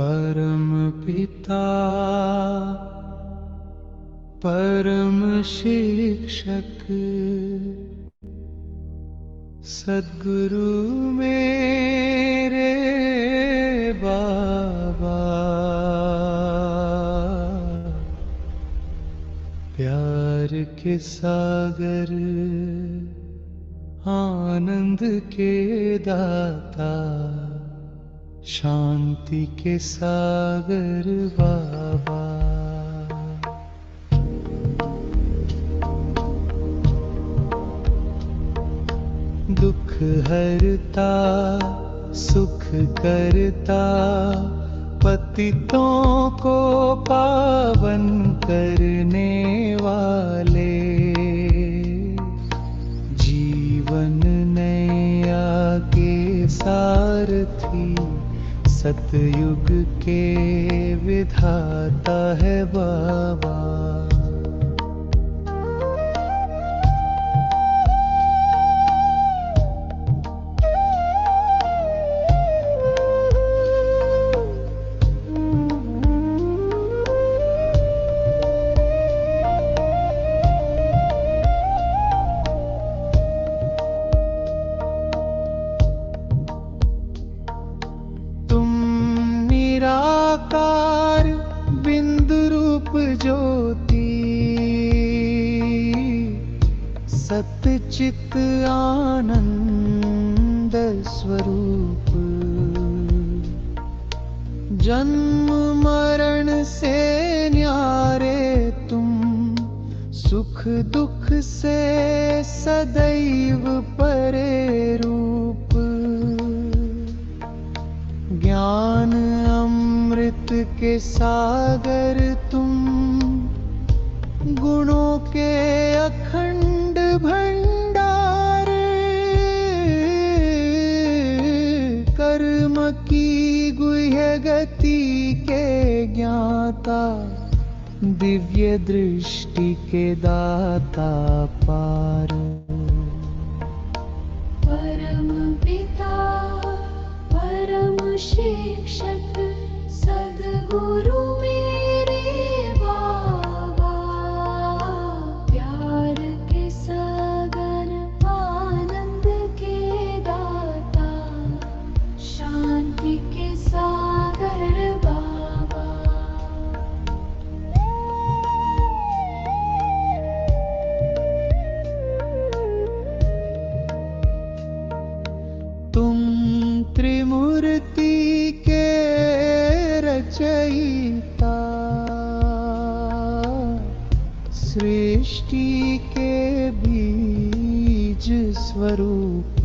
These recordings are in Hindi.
परम पिता परम शिक्षक सद्गुरु मेरे बाबा, प्यार के सागर आनंद के दाता, शांति के सागर बाबा। दुख हरता सुख करता, पतितों को पावन करने वाले, जीवन नैया के सारथी, सतयुग के विधाता है बाबा। निराकार बिंदु रूप ज्योति, सतचित आनंद स्वरूप, जन्म मरण से न्यारे तुम, सुख दुख से सदैव परे रूप, ज्ञान अमृत के सागर तुम, गुणों के अखंड भंडार, कर्म की गुह्य गति के ज्ञाता, दिव्य दृष्टि के दाता पार। परम पिता परम शिक्षक सद्गुरु मेरे बाबा, प्यार के सागर आनंद के दाता, शांति के सागर बाबा। तुम त्रिमूर्ति के रचयिता, सृष्टि के बीज स्वरूप,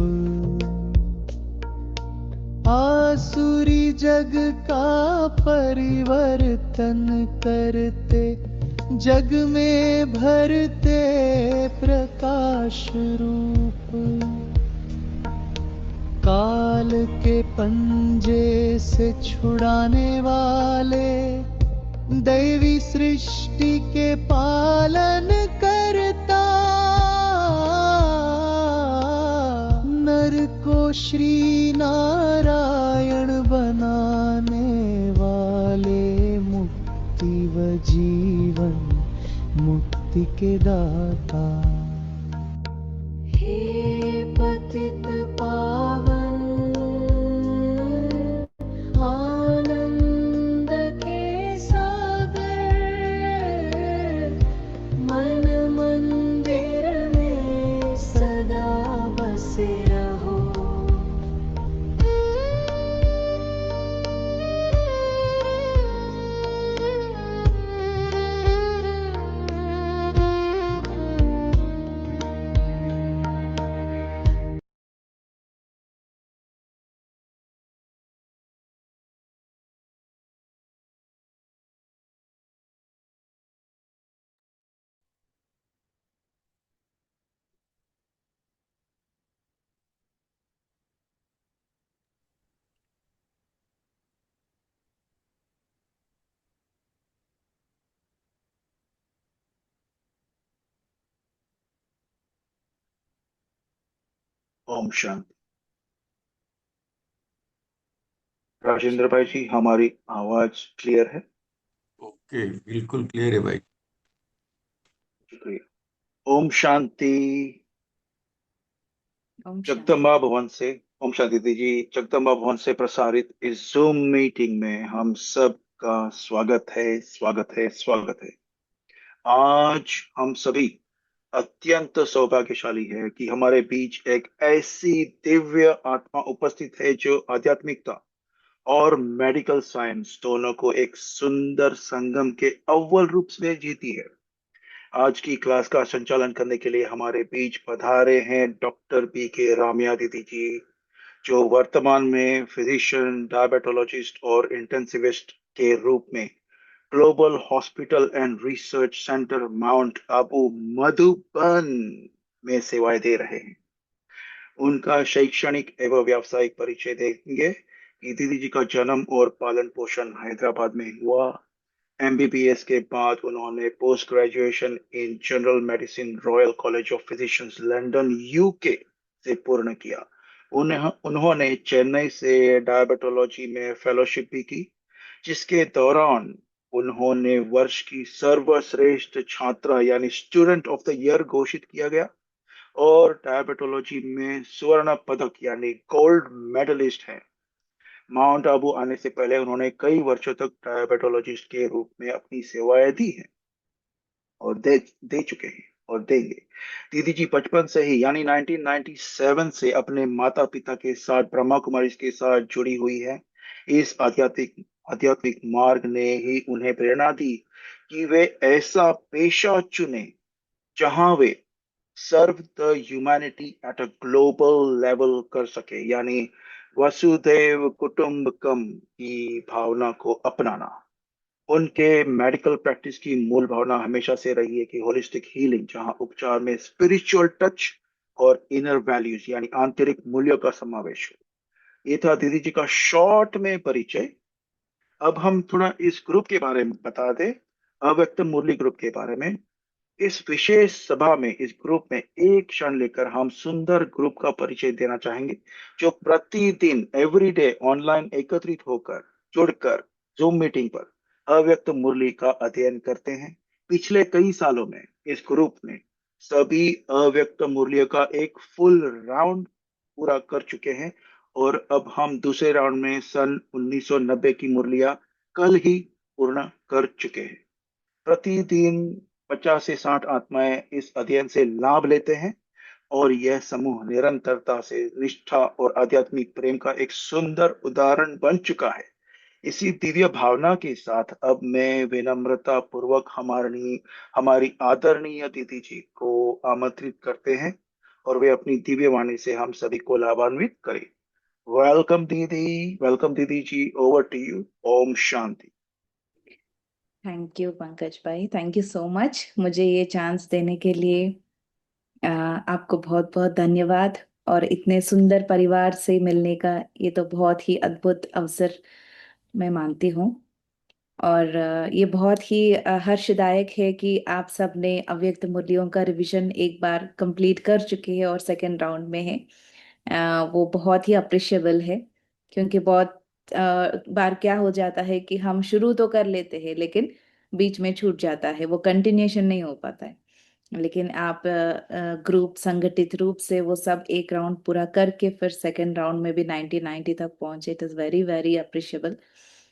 आसुरी जग का परिवर्तन करते, जग में भरते प्रकाश रूप, काल के पंजे से छुड़ाने वाले, दैवी सृष्टि के पालन करता, नर को श्री नारायण बनाने वाले, मुक्ति व जीवन मुक्ति के दाता। हे पतित पावन आनंद के सागर, मन मंदिर में सदा बसे रहो। ओम शांति। राजेंद्र भाई जी, हमारी आवाज क्लियर है? ओके, बिल्कुल क्लियर है भाई। शुक्रिया। ओम शांति। ओम शांति। जगदम्बा भवन से, ओम शांति दीदी जी, जगदम्बा भवन से प्रसारित इस जूम मीटिंग में हम सब का स्वागत है, स्वागत है, स्वागत है। आज हम सभी अत्यंत सौभाग्यशाली है कि हमारे बीच एक ऐसी दिव्य आत्मा उपस्थित है जो आध्यात्मिकता और मेडिकल साइंस दोनों को एक सुंदर संगम के अव्वल रूप में जीती है। आज की क्लास का संचालन करने के लिए हमारे बीच पधारे हैं डॉक्टर बी के रामिया दीदी जी, जो वर्तमान में फिजिशियन, डायबिटोलॉजिस्ट और इंटेंसिविस्ट के रूप में global hospital and research centre mount Abu Madhuban में सेवाएं दे रहे हैं। उनका शैक्षणिक एवं व्यावसायिक परिचय देंगे कि दीदी जी का जन्म और पालन पोषण हैदराबाद में हुआ। एमबीबीएस के बाद उन्होंने post graduation in general medicine royal college of physicians London UK से पूर्ण किया। उन्होंने चेन्नई से डायबिटोलॉजी में फेलोशिप भी की, जिसके दौरान उन्होंने वर्ष की सर्वश्रेष्ठ छात्रा यानी स्टूडेंट ऑफ द ईयर घोषित किया गया और डायबिटोलॉजी में स्वर्ण पदक यानी गोल्ड मेडलिस्ट है। माउंट आबू आने से पहले उन्होंने कई वर्षों तक डायबिटोलॉजिस्ट के रूप में अपनी सेवाएं दी हैं और दे चुके हैं और देंगे। दीदी जी बचपन से ही यानी 1997 से अपने माता पिता के साथ ब्रह्मा कुमारी के साथ जुड़ी हुई है। इस आध्यात्मिक आध्यात्मिक मार्ग ने ही उन्हें प्रेरणा दी कि वे ऐसा पेशा चुने जहां वे serve the humanity at a global level कर सके, यानी वसुधैव कुटुंबकम की भावना को अपनाना। उनके मेडिकल प्रैक्टिस की मूल भावना हमेशा से रही है कि होलिस्टिक हीलिंग, जहां उपचार में स्पिरिचुअल टच और इनर वैल्यूज यानी आंतरिक मूल्यों का समावेश हो। ये था दीदी जी का शॉर्ट में परिचय। अब हम थोड़ा इस ग्रुप के बारे में बता दें, अव्यक्त मुरली ग्रुप के बारे में। इस विशेष सभा में, इस ग्रुप में एक क्षण लेकर हम सुंदर ग्रुप का परिचय देना चाहेंगे, जो प्रतिदिन एवरीडे ऑनलाइन एकत्रित होकर, जुड़कर जूम मीटिंग पर अव्यक्त मुरली का अध्ययन करते हैं। पिछले कई सालों में इस ग्रुप ने सभी अव्यक्त मुरलियों का एक फुल राउंड पूरा कर चुके हैं और अब हम दूसरे राउंड में सन 1990 की मुरलियां कल ही पूर्ण कर चुके हैं। प्रतिदिन 50 से 60 आत्माएं इस अध्ययन से लाभ लेते हैं और यह समूह निरंतरता से निष्ठा और आध्यात्मिक प्रेम का एक सुंदर उदाहरण बन चुका है। इसी दिव्य भावना के साथ अब मैं विनम्रता पूर्वक हमारी हमारी आदरणीय दीदी जी को आमंत्रित करते हैं और वे अपनी दिव्य वाणी से हम सभी को लाभान्वित करें। वेलकम दीदी जी, ओवर टू यू। ओम शांति। थैंक यू पंकज भाई, थैंक यू सो मच मुझे ये चांस देने के लिए। आपको बहुत बहुत धन्यवाद। और इतने सुंदर परिवार से मिलने का ये तो बहुत ही अद्भुत अवसर मैं मानती हूँ। और ये बहुत ही हर्षदायक है कि आप सब ने अव्यक्त मूल्यों का रिवीजन एक बार कंप्लीट कर चुके हैं और सेकंड राउंड में है। वो बहुत ही अप्रिशिएबल है, क्योंकि बहुत बार क्या हो जाता है कि हम शुरू तो कर लेते हैं लेकिन बीच में छूट जाता है, वो कंटिन्यूशन नहीं हो पाता है। लेकिन आप ग्रुप संगठित रूप से वो सब एक राउंड पूरा करके फिर सेकंड राउंड में भी 90 तक पहुंचे। It is very very appreciable.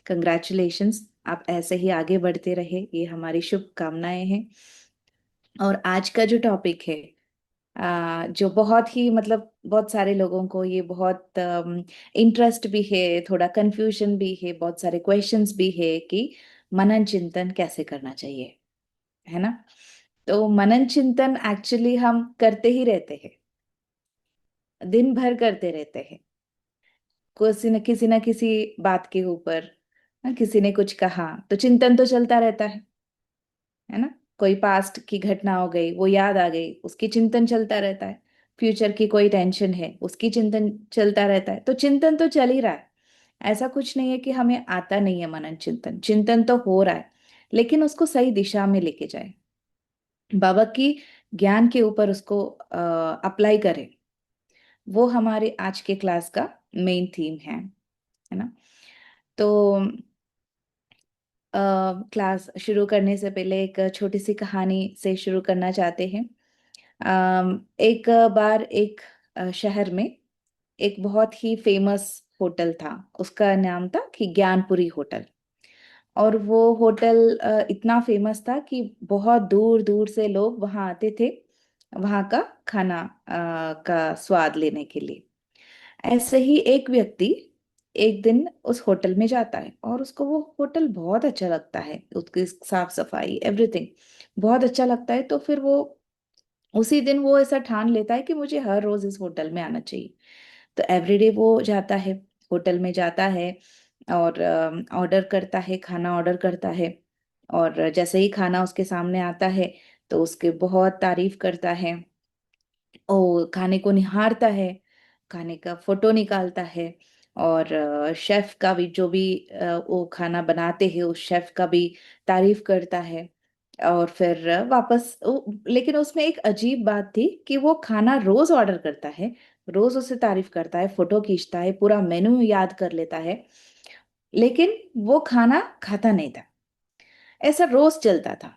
Congratulations. आप ऐसे ही आगे बढ़ते रहे, ये हमारी शुभकामनाएं हैं। और आज का जो टॉपिक है, जो बहुत ही मतलब बहुत सारे लोगों को ये बहुत इंटरेस्ट भी है, थोड़ा कंफ्यूजन भी है, बहुत सारे क्वेश्चंस भी है कि मनन चिंतन कैसे करना चाहिए, है ना। तो मनन चिंतन एक्चुअली हम करते ही रहते हैं, दिन भर करते रहते हैं, किसी न किसी बात के ऊपर। किसी ने कुछ कहा तो चिंतन तो चलता रहता है ना। कोई पास्ट की घटना हो गई, वो याद आ गई, उसकी चिंतन चलता रहता है। फ्यूचर की कोई टेंशन है, उसकी चिंतन चलता रहता है। तो चिंतन तो चल ही रहा है। ऐसा कुछ नहीं है कि हमें आता नहीं है मनन चिंतन, चिंतन तो हो रहा है, लेकिन उसको सही दिशा में लेके जाए, बाबा की ज्ञान के ऊपर उसको अप्लाई करें। वो हमारे आज के क्लास का मेन थीम है ना। तो क्लास शुरू करने से पहले एक छोटी सी कहानी से शुरू करना चाहते हैं। एक बार एक शहर में एक बहुत ही फेमस होटल था। उसका नाम था कि ज्ञानपुरी होटल। और वो होटल इतना फेमस था कि बहुत दूर दूर से लोग वहाँ आते थे, वहाँ का खाना का स्वाद लेने के लिए। ऐसे ही एक व्यक्ति एक दिन उस होटल में जाता है और उसको वो होटल बहुत अच्छा लगता है, उसकी साफ सफाई एवरीथिंग बहुत अच्छा लगता है। तो फिर वो उसी दिन वो ऐसा ठान लेता है कि मुझे हर रोज इस होटल में आना चाहिए। तो एवरीडे वो जाता है, होटल में जाता है और ऑर्डर करता है, खाना ऑर्डर करता है। और जैसे ही खाना उसके सामने आता है तो उसके बहुत तारीफ करता है। ओ खाने को निहारता है, खाने का फोटो निकालता है। और शेफ का भी, जो भी वो खाना बनाते हैं उस शेफ का भी तारीफ करता है। और फिर लेकिन उसमें एक अजीब बात थी कि वो खाना रोज ऑर्डर करता है, रोज उसे तारीफ करता है, फोटो खींचता है, पूरा मेनू याद कर लेता है, लेकिन वो खाना खाता नहीं था। ऐसा रोज चलता था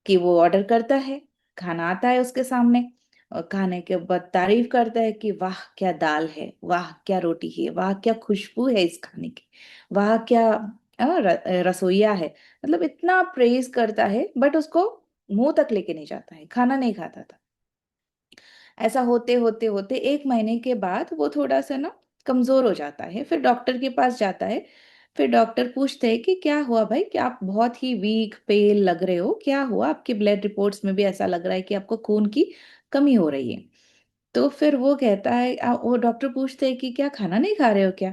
कि वो ऑर्डर करता है, खाना आता है उसके सामने और खाने के बाद तारीफ करता है कि वाह क्या दाल है, वाह क्या रोटी है, वाह क्या खुशबू है इस खाने की, वाह क्या रसोइया है। मतलब इतना प्रेज करता है, बट उसको मुंह तक लेके नहीं जाता है, खाना नहीं खाता था। ऐसा होते होते होते एक महीने के बाद वो थोड़ा सा ना कमजोर हो जाता है। फिर डॉक्टर के पास जाता है। फिर डॉक्टर पूछते हैं कि क्या हुआ भाई, कि आप बहुत ही वीक पेल लग रहे हो, क्या हुआ, आपके ब्लड रिपोर्ट्स में भी ऐसा लग रहा है कि आपको खून की कमी हो रही है। तो फिर वो कहता है वो डॉक्टर पूछते हैं कि क्या खाना नहीं खा रहे हो क्या।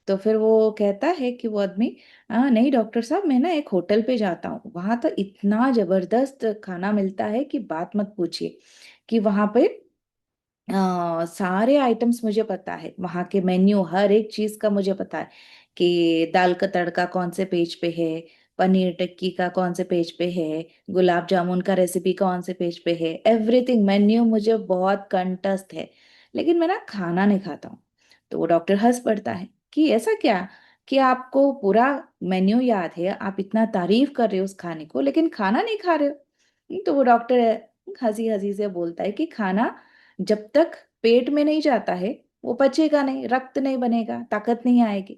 तो फिर वो कहता है कि वो आदमी, नहीं डॉक्टर साहब, मैं ना एक होटल पे जाता हूँ, वहां तो इतना जबरदस्त खाना मिलता है कि बात मत पूछिए। कि वहां पे सारे आइटम्स मुझे पता है, वहाँ के मेन्यू हर एक चीज का मुझे पता है कि दाल का तड़का कौन से पेज पे है, पनीर टिक्की का कौन से पेज पे है, गुलाब जामुन का रेसिपी कौन से पेज पे है, एवरीथिंग मेन्यू मुझे बहुत कंठस्थ है, लेकिन मैं ना खाना नहीं खाता हूँ। तो वो डॉक्टर हंस पड़ता है कि ऐसा क्या, कि आपको पूरा मेन्यू याद है, आप इतना तारीफ कर रहे हो उस खाने को, लेकिन खाना नहीं खा रहे हो। तो वो डॉक्टर हंसी हंसी से बोलता है कि खाना जब तक पेट में नहीं जाता है वो पचेगा नहीं, रक्त नहीं बनेगा, ताकत नहीं आएगी।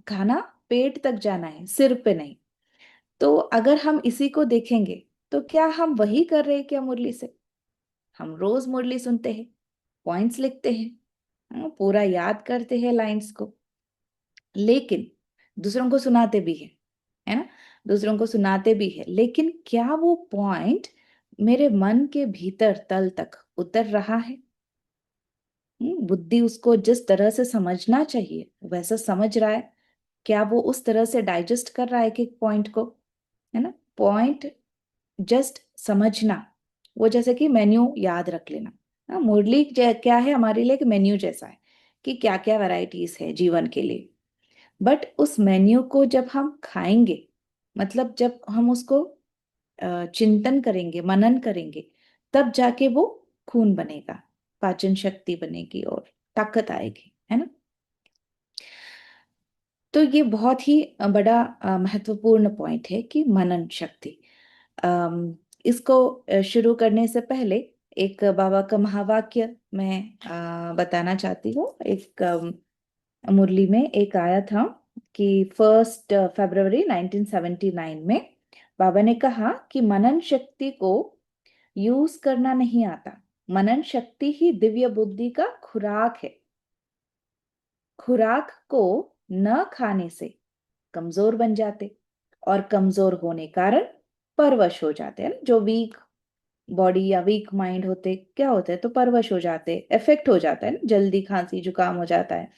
खाना पेट तक जाना है, सिर पे नहीं। तो अगर हम इसी को देखेंगे तो क्या हम वही कर रहे हैं क्या मुरली से? हम रोज मुरली सुनते हैं, पॉइंट्स लिखते हैं, पूरा याद करते हैं लाइंस को, लेकिन दूसरों को सुनाते भी है ना, दूसरों को सुनाते भी है, लेकिन क्या वो पॉइंट मेरे मन के भीतर तल तक उतर रहा है? बुद्धि उसको जिस तरह से समझना चाहिए वैसा समझ रहा है? क्या वो उस तरह से डाइजेस्ट कर रहा है कि पॉइंट को, है ना? पॉइंट जस्ट समझना, वो जैसे कि मेन्यू याद रख लेना। मुरली क्या है हमारे लिए, कि मेन्यू जैसा है कि क्या क्या वैरायटीज है जीवन के लिए। बट उस मेन्यू को जब हम खाएंगे, मतलब जब हम उसको चिंतन करेंगे, मनन करेंगे, तब जाके वो खून बनेगा, पाचन शक्ति बनेगी और ताकत आएगी, है ना? तो ये बहुत ही बड़ा महत्वपूर्ण पॉइंट है कि मनन शक्ति। इसको शुरू करने से पहले एक बाबा का महावाक्य मैं बताना चाहती हूँ। एक मुरली में एक आया था कि 1 फरवरी 1979 में बाबा ने कहा कि मनन शक्ति को यूज करना नहीं आता, मनन शक्ति ही दिव्य बुद्धि का खुराक है। खुराक को न खाने से कमजोर बन जाते, और कमजोर होने कारण परवश हो जाते हैं। जो वीक बॉडी या वीक माइंड होते क्या होते हैं, तो परवश हो जाते, इफेक्ट हो जाता है ना, जल्दी खांसी जुकाम हो जाता है,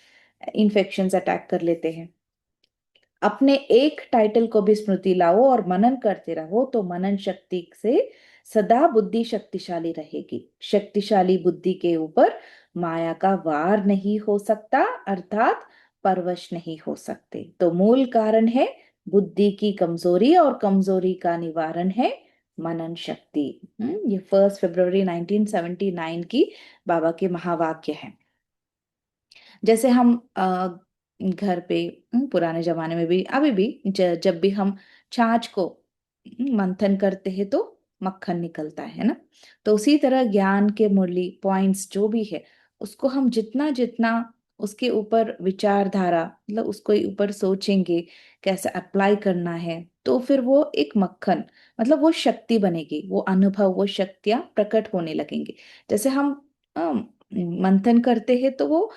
इन्फेक्शन अटैक कर लेते हैं। अपने एक टाइटल को भी स्मृति लाओ और मनन करते रहो तो मनन शक्ति से सदा बुद्धि शक्तिशाली रहेगी। शक्तिशाली बुद्धि के ऊपर माया का वार नहीं हो सकता, अर्थात परवश नहीं हो सकते। तो मूल कारण है बुद्धि की कमजोरी, और कमजोरी का निवारण है मनन शक्ति। ये 1 फरवरी 1979 की बाबा के महावाक्य है। जैसे हम घर पे पुराने जमाने में भी अभी भी जब भी हम छाछ को मंथन करते हैं तो मक्खन निकलता है ना। तो उसी तरह ज्ञान के मुरली पॉइंट्स जो भी है, उसको हम जितना जितना उसके ऊपर विचारधारा, मतलब उसको ऊपर सोचेंगे कैसे अप्लाई करना है, तो फिर वो एक मक्खन, मतलब वो शक्ति बनेगी, वो अनुभव, वो शक्तियां प्रकट होने लगेंगी। जैसे हम मंथन करते हैं तो वो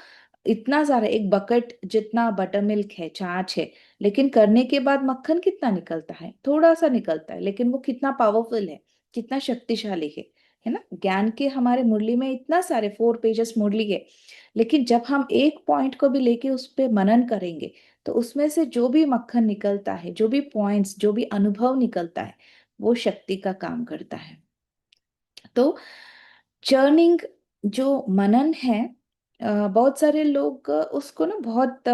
इतना सारा, एक बकेट जितना बटर मिल्क है, छाछ है, लेकिन करने के बाद मक्खन कितना निकलता है? थोड़ा सा निकलता है, लेकिन वो कितना पावरफुल है, कितना शक्तिशाली है ना। ज्ञान के हमारे मुरली में इतना सारे 4 पेजेस मुरली है, लेकिन जब हम एक पॉइंट को भी लेके उस पे मनन करेंगे, तो उसमें से जो भी मक्खन निकलता है, जो भी पॉइंट्स, जो भी अनुभव निकलता है, वो शक्ति का काम करता है। तो चर्निंग जो मनन है, बहुत सारे लोग उसको ना बहुत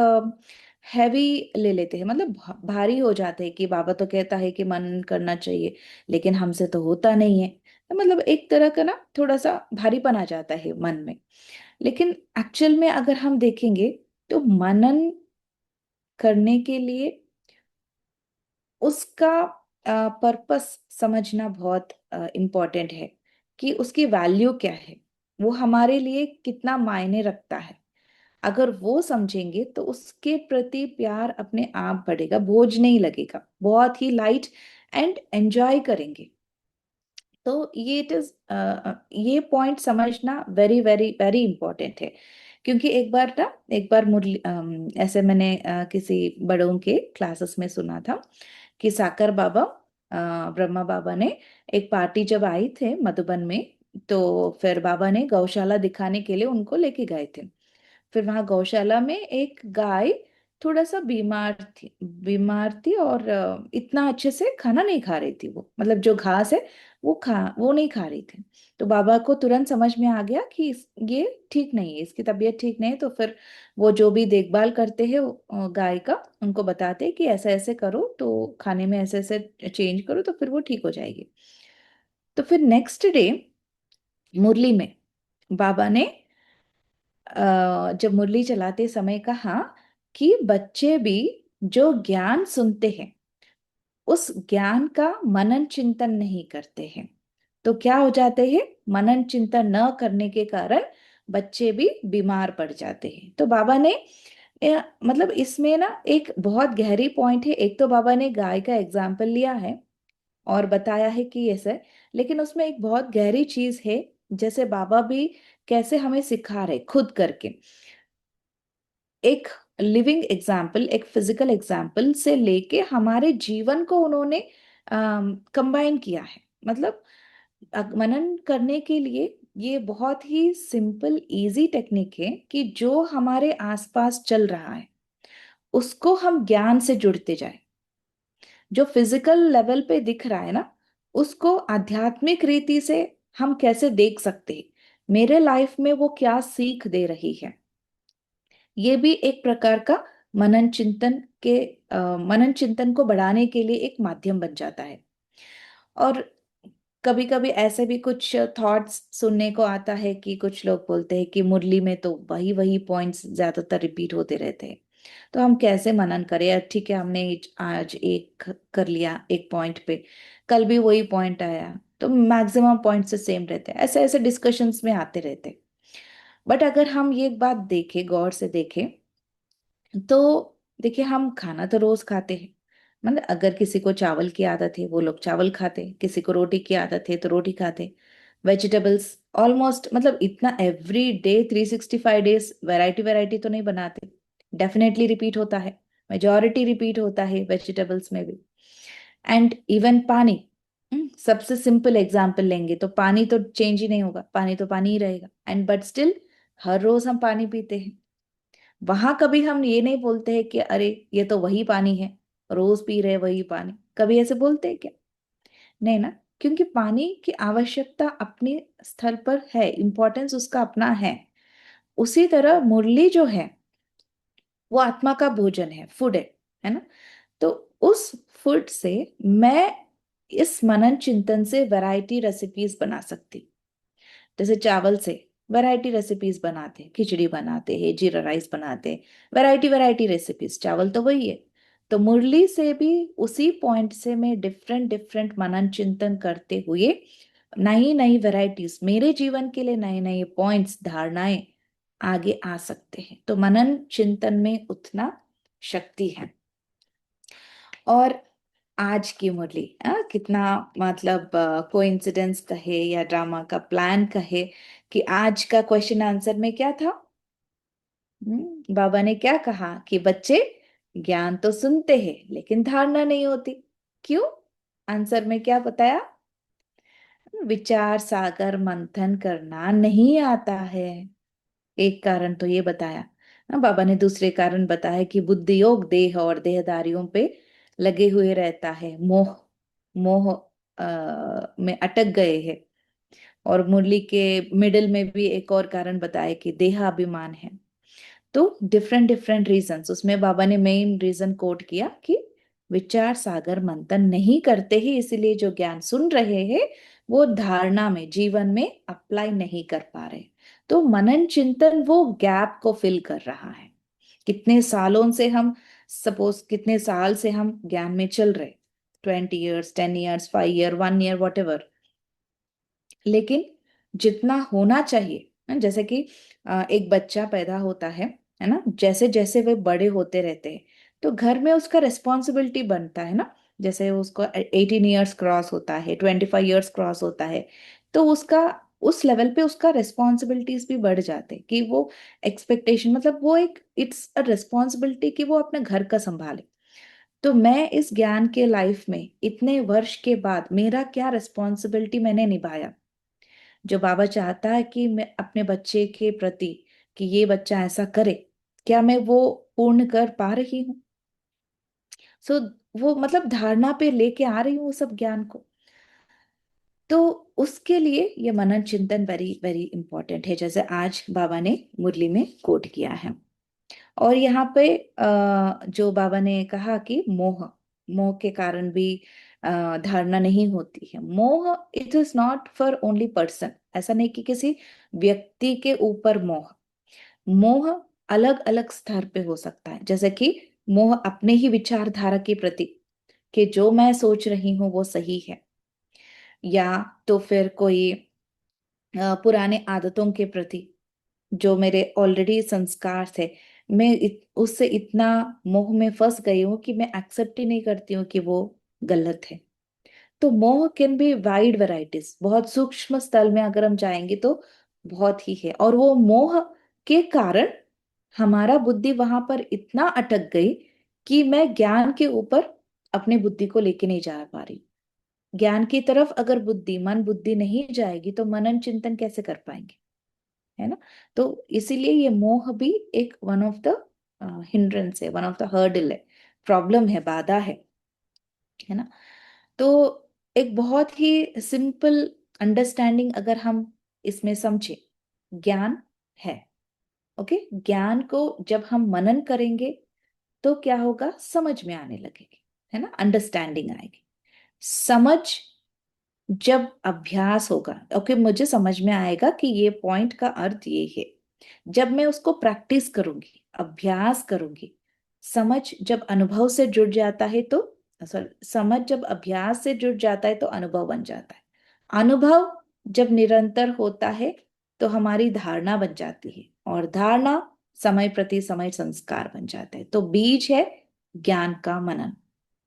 हैवी ले लेते हैं, मतलब भारी हो जाते हैं कि बाबा तो कहता है कि मनन करना चाहिए, लेकिन हमसे तो होता नहीं है। तो मतलब एक तरह का ना थोड़ा सा भारीपन आ जाता है मन में। लेकिन एक्चुअल में अगर हम देखेंगे तो मनन करने के लिए उसका पर्पस समझना बहुत इम्पोर्टेंट है, कि उसकी वैल्यू क्या है, वो हमारे लिए कितना मायने रखता है। अगर वो समझेंगे तो उसके प्रति प्यार अपने आप बढ़ेगा, बोझ नहीं लगेगा, बहुत ही लाइट एंड एंजॉय करेंगे। तो ये पॉइंट समझना वेरी वेरी वेरी इंपॉर्टेंट है। क्योंकि एक बार मुरली ऐसे मैंने किसी बड़ों के क्लासेस में सुना था कि साकर बाबा, ब्रह्मा बाबा ने एक पार्टी जब आई थे मधुबन में, तो फिर बाबा ने गौशाला दिखाने के लिए उनको लेके गए थे। फिर वहां गौशाला में एक गाय थोड़ा सा बीमार थी और इतना अच्छे से खाना नहीं खा रही थी। वो मतलब जो घास है वो नहीं खा रही थी। तो बाबा को तुरंत समझ में आ गया कि ये ठीक नहीं है, इसकी तबीयत ठीक नहीं है। तो फिर वो जो भी देखभाल करते हैं गाय का, उनको बताते हैं कि ऐसा ऐसे करो, तो खाने में ऐसे ऐसे चेंज करो, तो फिर वो ठीक हो जाएगी। तो फिर नेक्स्ट डे मुरली में बाबा ने जब मुरली चलाते समय कहा कि बच्चे भी जो ज्ञान सुनते हैं, उस ज्ञान का मनन चिंतन नहीं करते हैं। तो क्या हो जाते हैं? मनन चिंतन न करने के कारण बच्चे भी बीमार पड़ जाते हैं। तो बाबा ने मतलब इसमें ना एक बहुत गहरी पॉइंट है। एक तो बाबा ने गाय का एग्जाम्पल लिया है और बताया है कि ऐसे, लेकिन उसमें एक बहुत गहरी चीज है, जैसे बाबा भी कैसे हमें सिखा रहे खुद करके। एक लिविंग एग्जाम्पल, एक फिजिकल एग्जाम्पल से लेके हमारे जीवन को उन्होंने कंबाइन किया है। मतलब मनन करने के लिए ये बहुत ही सिंपल इजी टेक्निक है कि जो हमारे आसपास चल रहा है उसको हम ज्ञान से जुड़ते जाए। जो फिजिकल लेवल पे दिख रहा है ना, उसको आध्यात्मिक रीति से हम कैसे देख सकते हैं, मेरे लाइफ में वो क्या सीख दे रही है। ये भी एक प्रकार का मनन चिंतन के मनन चिंतन को बढ़ाने के लिए एक माध्यम बन जाता है। और कभी कभी ऐसे भी कुछ थॉट्स सुनने को आता है कि कुछ लोग बोलते हैं कि मुरली में तो वही वही पॉइंट्स ज्यादातर रिपीट होते रहते हैं, तो हम कैसे मनन करें? यार ठीक है, हमने आज एक कर लिया एक पॉइंट पे, कल भी वही पॉइंट आया, तो मैक्सिमम पॉइंट से सेम रहते हैं, ऐसे ऐसे डिस्कशंस में आते रहते हैं। बट अगर हम ये बात देखें, गौर से देखें, तो देखिए हम खाना तो रोज खाते हैं। मतलब अगर किसी को चावल की आदत है वो लोग चावल खाते हैं, किसी को रोटी की आदत है तो रोटी खाते। वेजिटेबल्स ऑलमोस्ट, मतलब इतना every day 365 days variety variety तो नहीं बनाते, डेफिनेटली रिपीट होता है, मेजॉरिटी रिपीट होता है वेजिटेबल्स में भी। एंड इवन पानी, सबसे सिंपल एग्जांपल लेंगे तो पानी तो चेंज ही नहीं होगा, पानी तो पानी ही रहेगा, एंड बट स्टिल हर रोज हम पानी पीते हैं। वहां कभी हम ये नहीं बोलते हैं कि अरे ये तो वही पानी है, रोज पी रहे वही पानी, कभी ऐसे बोलते हैं क्या? नहीं ना। क्योंकि पानी की आवश्यकता अपने स्थल पर है, इंपॉर्टेंस उसका अपना है। उसी तरह मुरली जो है वो आत्मा का भोजन है, फूड है ना। तो उस फूड से मैं इस मनन चिंतन से वैरायटी रेसिपीज बना सकती। जैसे चावल से वैरायटी रेसिपीज बनाते हैं, खिचड़ी बनाते हैं, जीरा राइस बनाते हैं, वैरायटी वैरायटी रेसिपीज, चावल तो वही है। तो मुरली से भी उसी पॉइंट से मैं डिफरेंट डिफरेंट मनन चिंतन करते हुए नई नई वैरायटीज, मेरे जीवन के लिए नए नए पॉइंट्स, धारणाएं आगे आ सकते हैं। तो मनन चिंतन में उतना शक्ति है। और आज की मुरली कितना मतलब कोइंसिडेंस कहे या ड्रामा का प्लान कहे कि आज का क्वेश्चन आंसर में क्या था। बाबा ने क्या कहा कि बच्चे ज्ञान तो सुनते हैं लेकिन धारणा नहीं होती। क्यों? आंसर में क्या बताया? विचार सागर मंथन करना नहीं आता है। एक कारण तो ये बताया। बाबा ने दूसरे कारण बताया कि बुद्धि योग देह और देहधारियों पे लगे हुए रहता है, मोह मोह में अटक गए हैं। और मुरली के मिडिल में भी एक और कारण बताया कि देहाभिमान है। तो डिफरेंट डिफरेंट रीजंस, उसमें बाबा ने मेन रीजन कोट किया कि विचार सागर मंथन नहीं करते ही, इसीलिए जो ज्ञान सुन रहे हैं वो धारणा में, जीवन में अप्लाई नहीं कर पा रहे। तो मनन चिंतन वो गैप को फिल कर रहा है। कितने सालों से हम, सपोज कितने साल से हम ज्ञान में चल रहे, 20 years, 10 years, 5 year, 1 year, what ever, लेकिन जितना होना चाहिए, जैसे कि एक बच्चा पैदा होता है ना, जैसे जैसे वे बड़े होते रहते हैं तो घर में उसका रिस्पॉन्सिबिलिटी बनता है ना। जैसे उसको 18 years क्रॉस होता है, 25 years क्रॉस होता है, तो उसका उस लेवल पे उसका रिस्पॉन्सिबिलिटीज भी बढ़ जाते हैं कि वो एक्सपेक्टेशन, मतलब वो एक इट्स अ रिस्पॉन्सिबिलिटी कि वो अपने घर का संभाले। तो मैं इस ज्ञान के लाइफ में इतने वर्ष के बाद मेरा क्या रिस्पॉन्सिबिलिटी मैंने निभाया, जो बाबा चाहता है कि मैं अपने बच्चे के प्रति, कि ये बच्चा ऐसा करे, क्या मैं वो पूर्ण कर पा रही हूँ? सो वो मतलब धारणा पे लेके आ रही हूँ वो सब ज्ञान को। तो उसके लिए ये मनन चिंतन वेरी वेरी इंपॉर्टेंट है, जैसे आज बाबा ने मुरली में कोट किया है। और यहाँ पे जो बाबा ने कहा कि मोह, मोह के कारण भी धारणा नहीं होती है। मोह it is not for only person, ऐसा नहीं कि किसी व्यक्ति के ऊपर मोह। मोह अलग अलग स्तर पे हो सकता है, जैसे कि मोह अपने ही विचारधारा के प्रति, कि जो मैं सोच रही हूँ वो सही है, या तो फिर कोई पुराने आदतों के प्रति, जो मेरे ऑलरेडी संस्कार थे, मैं उससे इतना मोह में फंस गई हूँ कि मैं एक्सेप्ट ही नहीं करती हूँ कि वो गलत है। तो मोह कैन बी वाइड वैरायटीज, बहुत सूक्ष्म स्तर में अगर हम जाएंगे तो बहुत ही है। और वो मोह के कारण हमारा बुद्धि वहां पर इतना अटक गई कि मैं ज्ञान के ऊपर अपनी बुद्धि को लेके नहीं जा पा रही। ज्ञान की तरफ अगर बुद्धि, मन बुद्धि नहीं जाएगी तो मनन चिंतन कैसे कर पाएंगे, है ना। तो इसीलिए ये मोह भी एक वन ऑफ द हिंड्रेंस है, वन ऑफ द हर्डल है, प्रॉब्लम है, बाधा है ना। तो एक बहुत ही सिंपल अंडरस्टैंडिंग अगर हम इसमें समझे, ज्ञान है, ओके। ज्ञान को जब हम मनन करेंगे तो क्या होगा, समझ में आने लगेगी, है ना, अंडरस्टैंडिंग आएगी। समझ जब अभ्यास होगा, ओके, मुझे समझ में आएगा कि ये पॉइंट का अर्थ ये है। जब मैं उसको प्रैक्टिस करूंगी, अभ्यास करूंगी, समझ जब अनुभव से जुड़ जाता है तो, सॉरी, समझ जब अभ्यास से जुड़ जाता है तो अनुभव बन जाता है। अनुभव जब निरंतर होता है तो हमारी धारणा बन जाती है, और धारणा समय प्रति समय संस्कार बन जाता है। तो बीज है ज्ञान का मनन।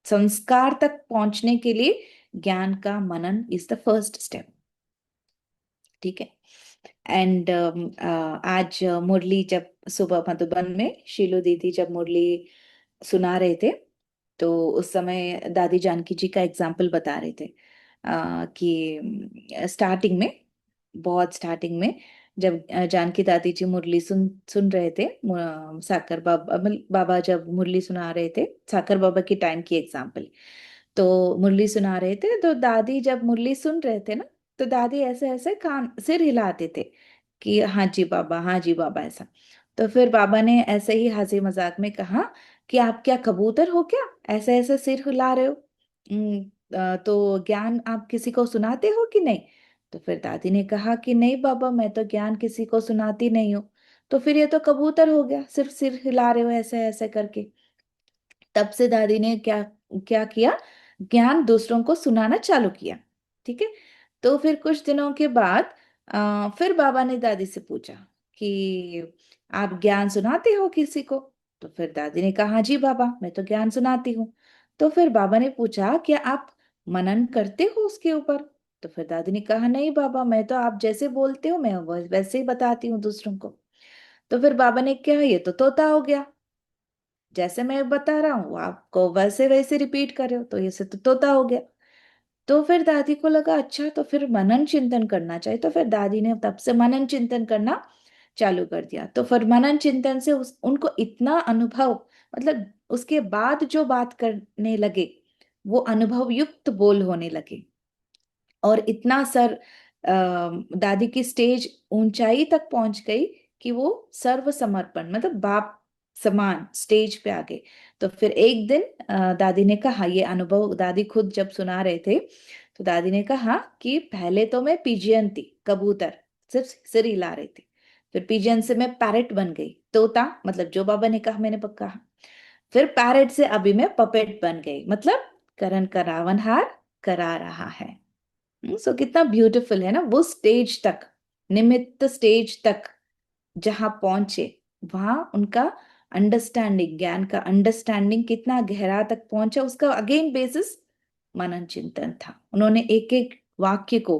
संस्कार तक पहुंचने के लिए ज्ञान का मनन इज द फर्स्ट स्टेप, ठीक है। एंड आज मुरली जब सुबह मधुबन में शीलू दीदी जब मुरली सुना रहे थे, तो उस समय दादी जानकी जी का एग्जाम्पल बता रहे थे कि स्टार्टिंग में, बहुत स्टार्टिंग में, जब जानकी दादी जी मुरली सुन सुन रहे थे, साकर बाबा बाबा जब मुरली सुना रहे थे, साकर बाबा की टाइम की एग्जाम्पल, तो मुरली सुना रहे थे, तो दादी जब मुरली सुन रहे थे ना, तो दादी ऐसे ऐसे कान सिर हिलाते थे कि हाँ जी बाबा, हाँ जी बाबा, ऐसा। तो फिर बाबा ने ऐसे ही हंसी मजाक में कहा कि आप क्या कबूतर हो क्या, ऐसे ऐसे सिर हिला रहे हो? तो ज्ञान आप किसी को सुनाते हो कि नहीं? तो फिर दादी ने कहा कि नहीं बाबा, मैं तो ज्ञान किसी को सुनाती नहीं हूँ। तो फिर ये तो कबूतर हो गया, सिर्फ सिर हिला रहे हो ऐसे ऐसे करके। तब से दादी ने क्या क्या किया, ज्ञान दूसरों को सुनाना चालू किया। ठीक है। तो फिर कुछ दिनों के बाद फिर बाबा ने दादी से पूछा कि आप ज्ञान सुनाते हो किसी को? तो फिर दादी ने कहा, हाँ जी बाबा, मैं तो ज्ञान सुनाती हूँ। तो फिर बाबा ने पूछा, क्या आप मनन करते हो उसके ऊपर? तो फिर दादी ने कहा, नहीं बाबा, मैं तो आप जैसे बोलते हो मैं वैसे ही बताती हूँ दूसरों को। तो फिर बाबा ने क्या, ये तो तोता हो गया, जैसे मैं बता रहा हूँ आपको वैसे वैसे रिपीट कर रहे हो, तो ये से तो तोता हो गया। तो फिर दादी को लगा, अच्छा तो फिर मनन चिंतन करना चाहिए। तो फिर दादी ने तब से मनन चिंतन करना चालू कर दिया। तो फिर मनन चिंतन से उनको इतना अनुभव, मतलब उसके बाद जो बात करने लगे वो अनुभव युक्त बोल होने लगे। और इतना दादी की स्टेज ऊंचाई तक पहुंच गई कि वो सर्व समर्पण, मतलब बाप समान स्टेज पे आ गए। तो फिर एक दिन दादी ने कहा, ये अनुभव दादी खुद जब सुना रहे थे, तो दादी ने कहा कि पहले तो मैं पिजियन थी, कबूतर, सिर्फ सिर हिला रही थी। फिर पिजियन से मैं पैरेट बन गई, तोता, मतलब जो बाबा ने कहा मैंने कहा। फिर पैरेट से अभी मैं पपेट बन गई, मतलब करण का रावणहार करा रहा है। सो कितना ब्यूटीफुल है ना, वो स्टेज तक, निमित्त स्टेज तक जहां पहुंचे, वहां उनका अंडरस्टैंडिंग, ज्ञान का अंडरस्टैंडिंग कितना गहरा तक पहुंचा, उसका अगेन बेसिस मनन चिंतन था। उन्होंने एक एक वाक्य को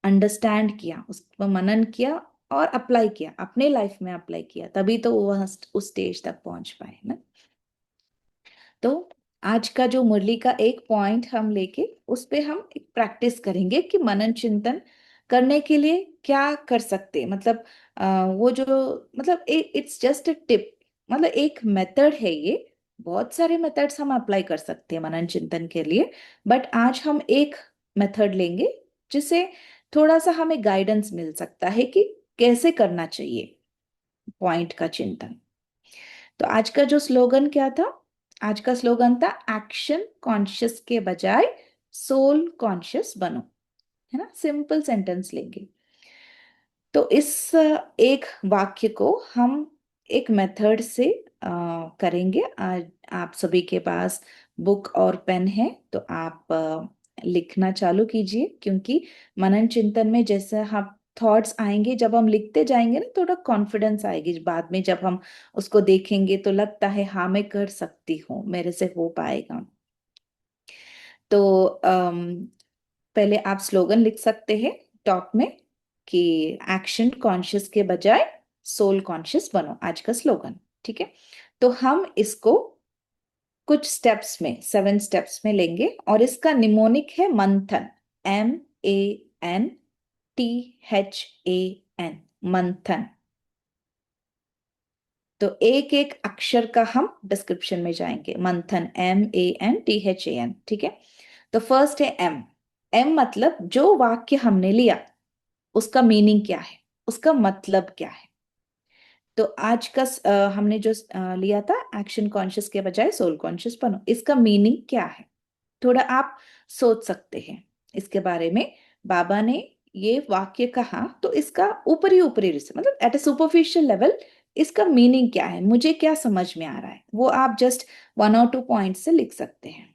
अंडरस्टैंड किया, उस पर मनन किया और अप्लाई किया, अपने लाइफ में अप्लाई किया, तभी तो वो वहां उस स्टेज तक पहुंच पाए ना। तो आज का जो मुरली का एक पॉइंट हम लेके उस पे हम एक प्रैक्टिस करेंगे कि मनन चिंतन करने के लिए क्या कर सकते हैं। मतलब वो जो, मतलब इट्स जस्ट अ टिप, मतलब एक मेथड है ये। बहुत सारे मेथड्स हम अप्लाई कर सकते हैं मनन चिंतन के लिए, बट आज हम एक मेथड लेंगे जिससे थोड़ा सा हमें गाइडेंस मिल सकता है कि कैसे करना चाहिए पॉइंट का चिंतन। तो आज का जो स्लोगन क्या था, आज का स्लोगन था एक्शन कॉन्शियस के बजाय सोल कॉन्शियस बनो, है ना। सिंपल सेंटेंस लेंगे। तो इस एक वाक्य को हम एक मेथड से करेंगे। आज आप सभी के पास बुक और पेन है तो आप लिखना चालू कीजिए, क्योंकि मनन चिंतन में जैसे हम थॉट्स आएंगे, जब हम लिखते जाएंगे ना, थोड़ा कॉन्फिडेंस आएगी बाद में, जब हम उसको देखेंगे तो लगता है हाँ मैं कर सकती हूँ, मेरे से हो पाएगा। तो पहले आप स्लोगन लिख सकते हैं टॉप में कि एक्शन कॉन्शियस के बजाय सोल कॉन्शियस बनो, आज का स्लोगन। ठीक है। तो हम इसको कुछ स्टेप्स में, 7 स्टेप्स में लेंगे, और इसका निमोनिक है मंथन, MANTHAN, मंथन। तो एक एक अक्षर का हम डिस्क्रिप्शन में जाएंगे। मंथन, MANTHAN। ठीक है। तो फर्स्ट है एम। एम मतलब जो वाक्य हमने लिया उसका मीनिंग क्या है, उसका मतलब क्या है। तो आज का हमने जो लिया था एक्शन कॉन्शियस के बजाय सोल कॉन्शियस बनो, इसका मीनिंग क्या है, थोड़ा आप सोच सकते हैं इसके बारे में। बाबा ने ये वाक्य कहा तो इसका ऊपरी ऊपरी से, मतलब एट ए सुपरफिशियल लेवल, इसका मीनिंग क्या है, मुझे क्या समझ में आ रहा है, वो आप जस्ट 1 और 2 पॉइंट से लिख सकते हैं।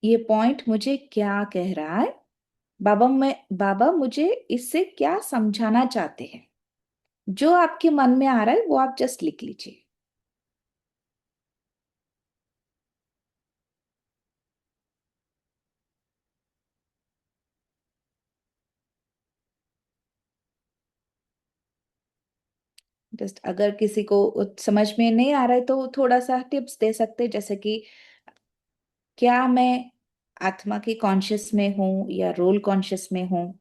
ये पॉइंट मुझे क्या कह रहा है, बाबा मुझे इससे क्या समझाना चाहते हैं। जो आपके मन में आ रहा है वो आप जस्ट लिख लीजिए। जस्ट अगर किसी को समझ में नहीं आ रहा है तो थोड़ा सा टिप्स दे सकते हैं, जैसे कि क्या मैं आत्मा की कॉन्शियस में हूं या रोल कॉन्शियस में हूं,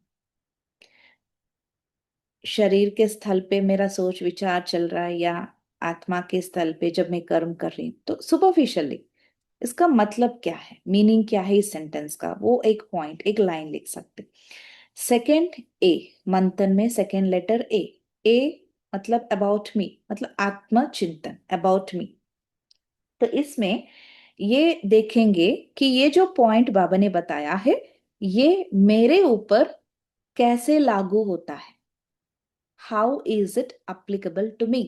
शरीर के स्थल पे मेरा सोच विचार चल रहा है, या आत्मा के स्थल पे जब मैं कर्म कर रही हूँ। तो सुपरफिशियली इसका मतलब क्या है, मीनिंग क्या है इस सेंटेंस का, वो एक पॉइंट, एक लाइन लिख सकते। सेकंड, ए, मंथन में सेकंड लेटर ए। ए मतलब अबाउट मी, मतलब आत्मचिंतन, अबाउट मी। तो इसमें ये देखेंगे कि ये जो पॉइंट बाबा ने बताया है ये मेरे ऊपर कैसे लागू होता है? How is it applicable to me?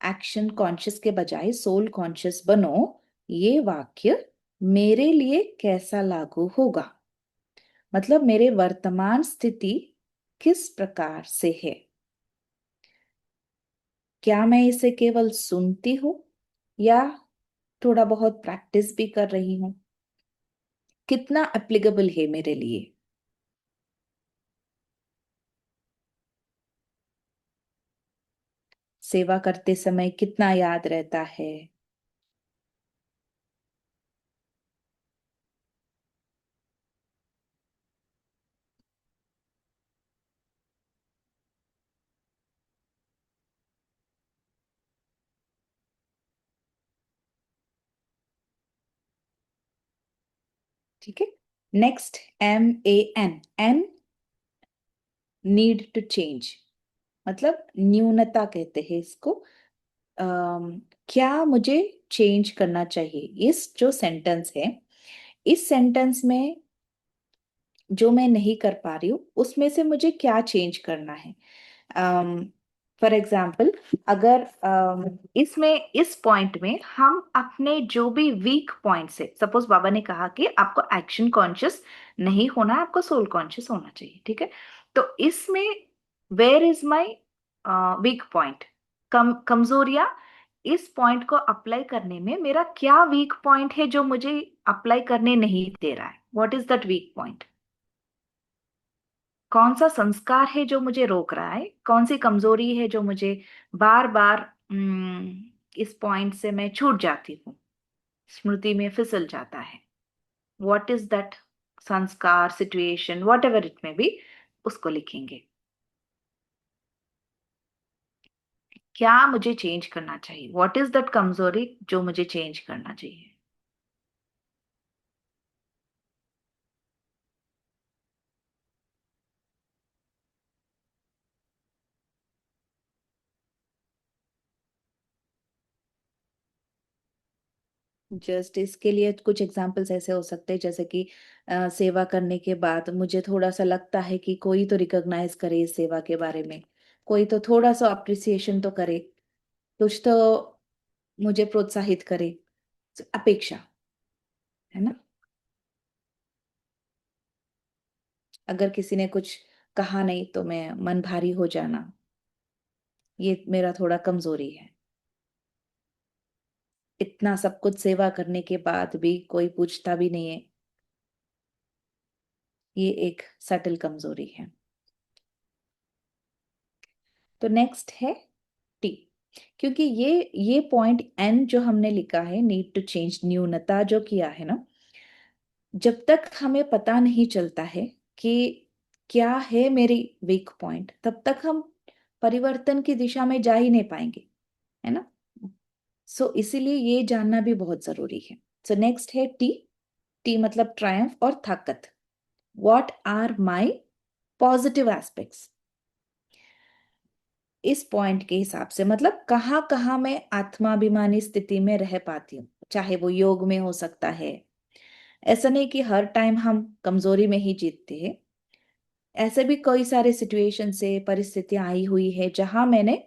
Action conscious के बजाय सोल कॉन्शियस बनो। ये वाक्य मेरे लिए कैसा लागू होगा? मतलब मेरे वर्तमान स्थिति किस प्रकार से है? क्या मैं इसे केवल सुनती हूँ या थोड़ा बहुत प्रैक्टिस भी कर रही हूँ? कितना एप्लीकेबल है मेरे लिए? सेवा करते समय कितना याद रहता है? ठीक है। Next, MAN, N need to change, मतलब न्यूनता कहते हैं इसको। क्या मुझे चेंज करना चाहिए? इस जो सेंटेंस है, इस सेंटेंस में जो मैं नहीं कर पा रही हूँ उसमें से मुझे क्या चेंज करना है? फॉर एग्जाम्पल, अगर इसमें इस पॉइंट में हम अपने जो भी वीक पॉइंट है, सपोज बाबा ने कहा कि आपको एक्शन कॉन्शियस नहीं होना है, आपको सोल कॉन्शियस होना चाहिए, ठीक है? तो इसमें where is my weak point, कमजोरियां, इस पॉइंट को अप्लाई करने में मेरा क्या वीक पॉइंट है जो मुझे अप्लाई करने नहीं दे रहा है? What is that weak point? कौन सा संस्कार है जो मुझे रोक रहा है? कौन सी कमजोरी है जो मुझे बार बार इस पॉइंट से मैं छूट जाती हूँ, स्मृति में फिसल जाता है? व्हाट इज दैट संस्कार, सिचुएशन, वॉट एवर इट में बी, उसको लिखेंगे। क्या मुझे चेंज करना चाहिए? व्हाट इज दैट कमजोरी जो मुझे चेंज करना चाहिए? जस्ट इसके लिए कुछ एग्जांपल्स ऐसे हो सकते हैं, जैसे कि सेवा करने के बाद मुझे थोड़ा सा लगता है कि कोई तो रिकॉग्नाइज करे इस सेवा के बारे में, कोई तो थोड़ा सा अप्रिसिएशन तो करे, कुछ तो मुझे प्रोत्साहित करे। अपेक्षा, है ना? अगर किसी ने कुछ कहा नहीं तो मैं मन भारी हो जाना, ये मेरा थोड़ा कमजोरी है। इतना सब कुछ सेवा करने के बाद भी कोई पूछता भी नहीं है, ये एक सटल कमजोरी है। तो नेक्स्ट है टी, क्योंकि ये पॉइंट एन जो हमने लिखा है, नीड टू चेंज, न्यूनता जो किया है ना, जब तक हमें पता नहीं चलता है कि क्या है मेरी वीक पॉइंट, तब तक हम परिवर्तन की दिशा में जा ही नहीं पाएंगे, है ना? सो इसीलिए ये जानना भी बहुत जरूरी है। सो नेक्स्ट है टी, टी मतलब ट्रायम्फ और ताकत। What are my positive aspects? इस पॉइंट के हिसाब से मतलब कहाँ कहाँ मैं आत्माभिमानी स्थिति में रह पाती हूँ, चाहे वो योग में हो सकता है। ऐसा नहीं कि हर टाइम हम कमजोरी में ही जीतते हैं, ऐसे भी कई सारे सिचुएशन से परिस्थितियां आई हुई है जहां मैंने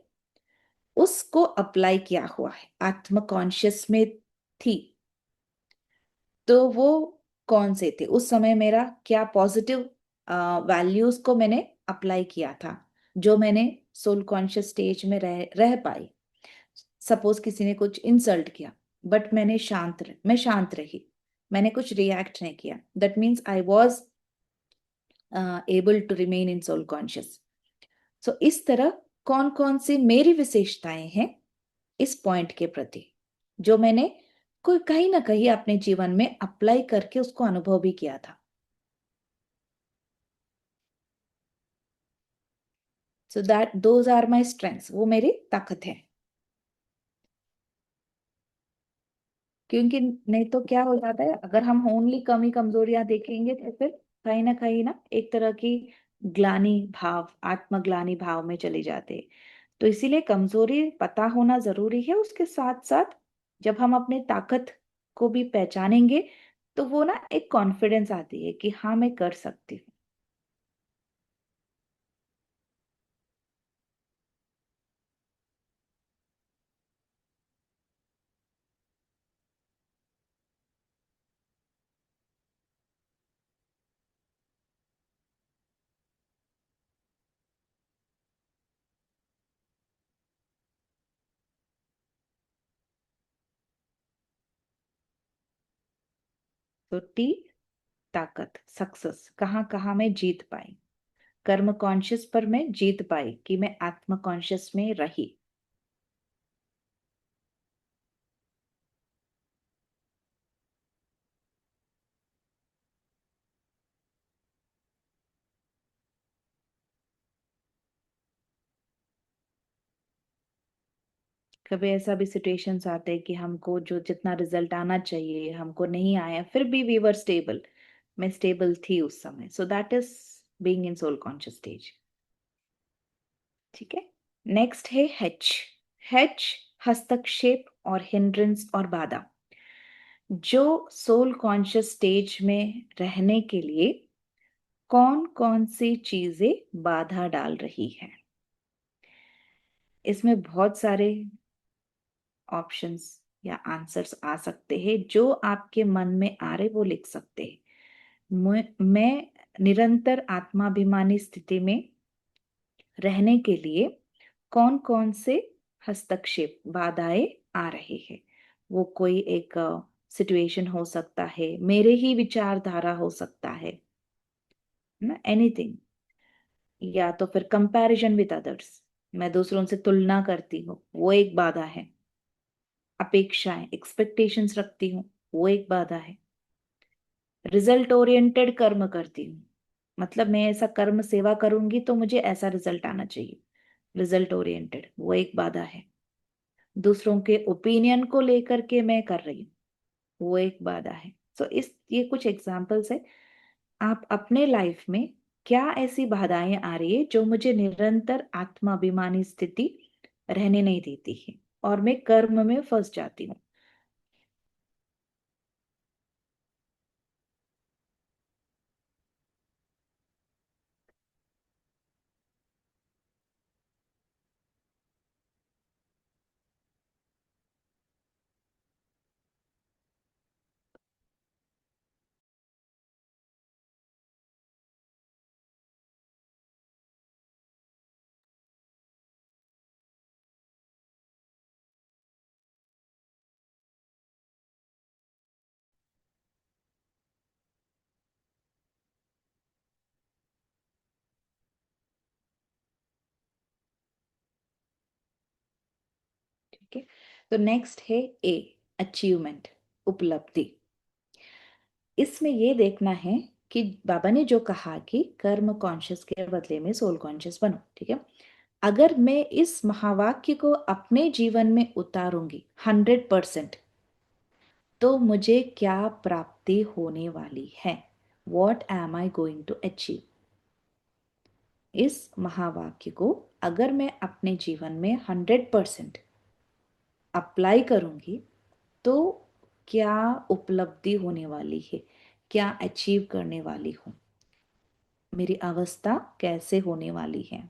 उसको अप्लाई किया हुआ है, आत्म कॉन्शियस में थी। तो वो कौन से थे उस समय, मेरा क्या पॉजिटिव वैल्यूज को मैंने अप्लाई किया था, जो मैंने सोल कॉन्शियस स्टेज में रह पाई। सपोज किसी ने कुछ इंसल्ट किया, बट मैं शांत रही, मैंने कुछ रिएक्ट नहीं किया, that means I was able to remain in soul conscious. So इस तरह कौन कौन सी मेरी विशेषताएं हैं इस पॉइंट के प्रति, जो मैंने कोई कहीं ना कहीं अपने जीवन में अप्लाई करके उसको अनुभव भी किया था। So that those are my strengths, वो मेरी ताकत है। क्योंकि नहीं तो क्या हो जाता है, अगर हम ओनली कमी कमजोरियां देखेंगे तो फिर कहीं ना एक तरह की ग्लानि भाव, आत्मग्लानि भाव में चले जाते हैं। तो इसीलिए कमजोरी पता होना जरूरी है, उसके साथ साथ जब हम अपने ताकत को भी पहचानेंगे तो वो ना एक कॉन्फिडेंस आती है कि हाँ मैं कर सकती हूँ। तो टी, ताकत, सक्सेस, कहाँ कहाँ मैं जीत पाई। कर्म कॉन्शियस पर मैं जीत पाई कि मैं आत्म कॉन्शियस में रही। कभी ऐसा भी सिचुएशंस आते हैं कि हमको जो जितना रिजल्ट आना चाहिए हमको नहीं आया, फिर भी वी वर स्टेबल। मैं स्टेबल थी उस समय, so that is being in soul conscious stage. ठीक है। नेक्स्ट है हेच। हेच, हस्तक्षेप और हिंड्रेंस और बाधा। जो सोल कॉन्शियस स्टेज में रहने के लिए कौन कौन सी चीजें बाधा डाल रही है। इसमें बहुत सारे ऑप्शंस या आंसर्स आ सकते हैं। जो आपके मन में आ रहे वो लिख सकते हैं। मैं निरंतर आत्माभिमानी स्थिति में रहने के लिए कौन कौन से हस्तक्षेप बाधाएं आ रहे हैं। वो कोई एक सिचुएशन हो सकता है, मेरे ही विचारधारा हो सकता है ना, एनीथिंग। या तो फिर कंपैरिजन विद अदर्स, मैं दूसरों से तुलना करती हूँ, वो एक बाधा है। अपेक्षाएं, एक्सपेक्टेशंस रखती हूँ, वो एक बाधा है। रिजल्ट ओरिएंटेड कर्म करती हूँ, मतलब मैं ऐसा कर्म सेवा करूंगी तो मुझे ऐसा रिजल्ट आना चाहिए, रिजल्ट ओरिएंटेड, वो एक बाधा है। दूसरों के ओपिनियन को लेकर के मैं कर रही हूँ, वो एक बाधा है। सो इस ये कुछ एग्जाम्पल्स है। आप अपने लाइफ में क्या ऐसी बाधाएं आ रही है जो मुझे निरंतर आत्माभिमानी स्थिति रहने नहीं देती है और मैं कर्म में फंस जाती हूँ। ठीक है। तो नेक्स्ट है ए, अचीवमेंट, उपलब्धि। इसमें ये देखना है कि बाबा ने जो कहा कि कर्म कॉन्शियस के बदले में सोल कॉन्शियस बनो, ठीक है। अगर मैं इस महावाक्य को अपने जीवन में उतारूंगी 100%, तो मुझे क्या प्राप्ति होने वाली है। What am I going to achieve. इस महावाक्य को अगर मैं अपने जीवन में 100% अप्लाई करूंगी तो क्या उपलब्धि होने वाली है, क्या अचीव करने वाली हूं, मेरी अवस्था कैसे होने वाली है,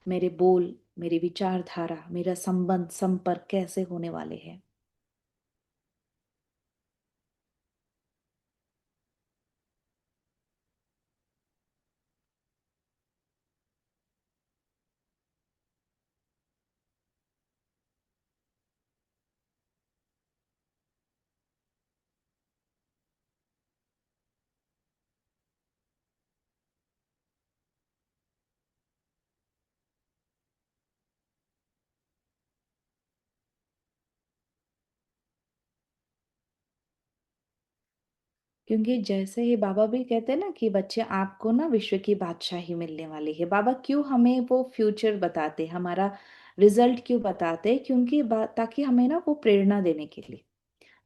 मेरे बोल, मेरी विचारधारा, मेरा संबंध संपर्क कैसे होने वाले हैं। क्योंकि जैसे ही बाबा भी कहते हैं ना कि बच्चे आपको ना विश्व की बादशाही मिलने वाली है। बाबा क्यों हमें वो फ्यूचर बताते, हमारा रिजल्ट क्यों बताते, क्योंकि ताकि हमें ना वो प्रेरणा देने के लिए,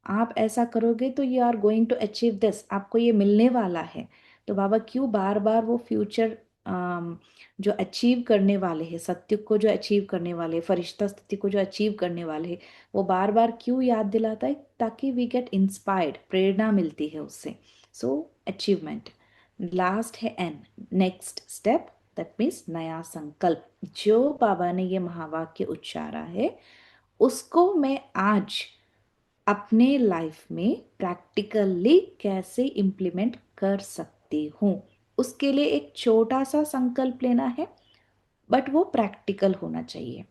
आप ऐसा करोगे तो you are going to achieve this, आपको ये मिलने वाला है। तो बाबा क्यों बार बार वो फ्यूचर जो अचीव करने वाले हैं, सत्य को जो अचीव करने वाले हैं, फरिश्ता स्थिति को जो अचीव करने वाले हैं, वो बार बार क्यों याद दिलाता है? ताकि वी गेट इंस्पायर्ड, प्रेरणा मिलती है उससे। So achievement. लास्ट है N, next step, that means नया संकल्प। जो बाबा ने ये महावाक्य उच्चारा है उसको मैं आज अपने लाइफ में प्रैक्टिकली कैसे इम्प्लीमेंट कर सकती हूँ, उसके लिए एक छोटा सा संकल्प लेना है, बट वो प्रैक्टिकल होना चाहिए।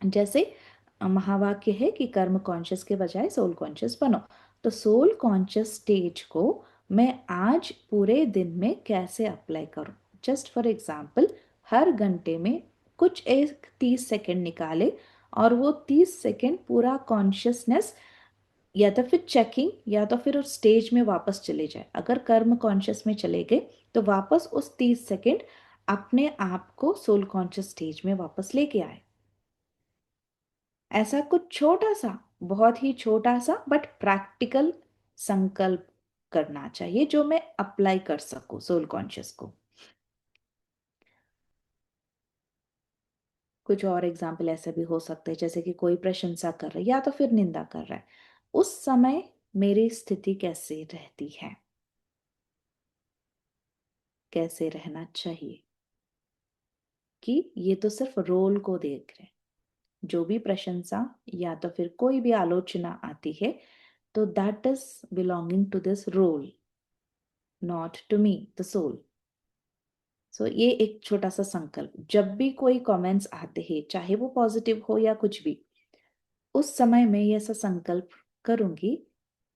जैसे महावाक्य है कि कर्म कॉन्शियस के बजाय सोल कॉन्शियस बनो। तो सोल कॉन्शियस स्टेज को मैं आज पूरे दिन में कैसे अप्लाई करूं? जस्ट फॉर एग्जाम्पल, हर घंटे में कुछ एक 30 सेकेंड निकाले और वो 30 सेकेंड पूरा कॉन्शियसनेस या तो फिर चेकिंग या तो फिर उस स्टेज में वापस चले जाए। अगर कर्म कॉन्शियस में चले गए तो वापस उस 30 सेकेंड अपने आप को सोल कॉन्शियस स्टेज में वापस लेके आए। ऐसा कुछ छोटा सा, बहुत ही छोटा सा बट प्रैक्टिकल संकल्प करना चाहिए जो मैं अप्लाई कर सकूं सोल कॉन्शियस को। कुछ और एग्जाम्पल ऐसे भी हो सकते हैं, जैसे कि कोई प्रशंसा कर रहा है या तो फिर निंदा कर रहा है, उस समय मेरी स्थिति कैसे रहती है, कैसे रहना चाहिए। कि ये तो सिर्फ रोल को देख रहे हैं, जो भी प्रशंसा या तो फिर कोई भी आलोचना आती है तो that is belonging to this role, not to me the soul. So ये एक छोटा सा संकल्प, जब भी कोई कमेंट्स आते हैं चाहे वो पॉजिटिव हो या कुछ भी, उस समय मैं ये ऐसा संकल्प करूंगी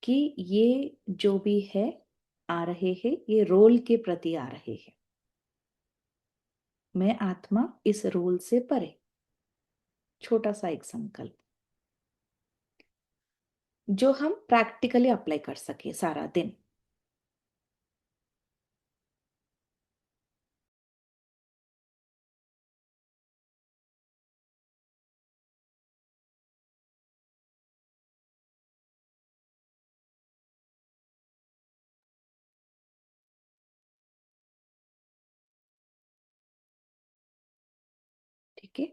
कि ये जो भी है आ रहे हैं ये रोल के प्रति आ रहे हैं, मैं आत्मा इस रोल से परे। छोटा सा एक संकल्प जो हम प्रैक्टिकली अप्लाई कर सके सारा दिन। ठीक है,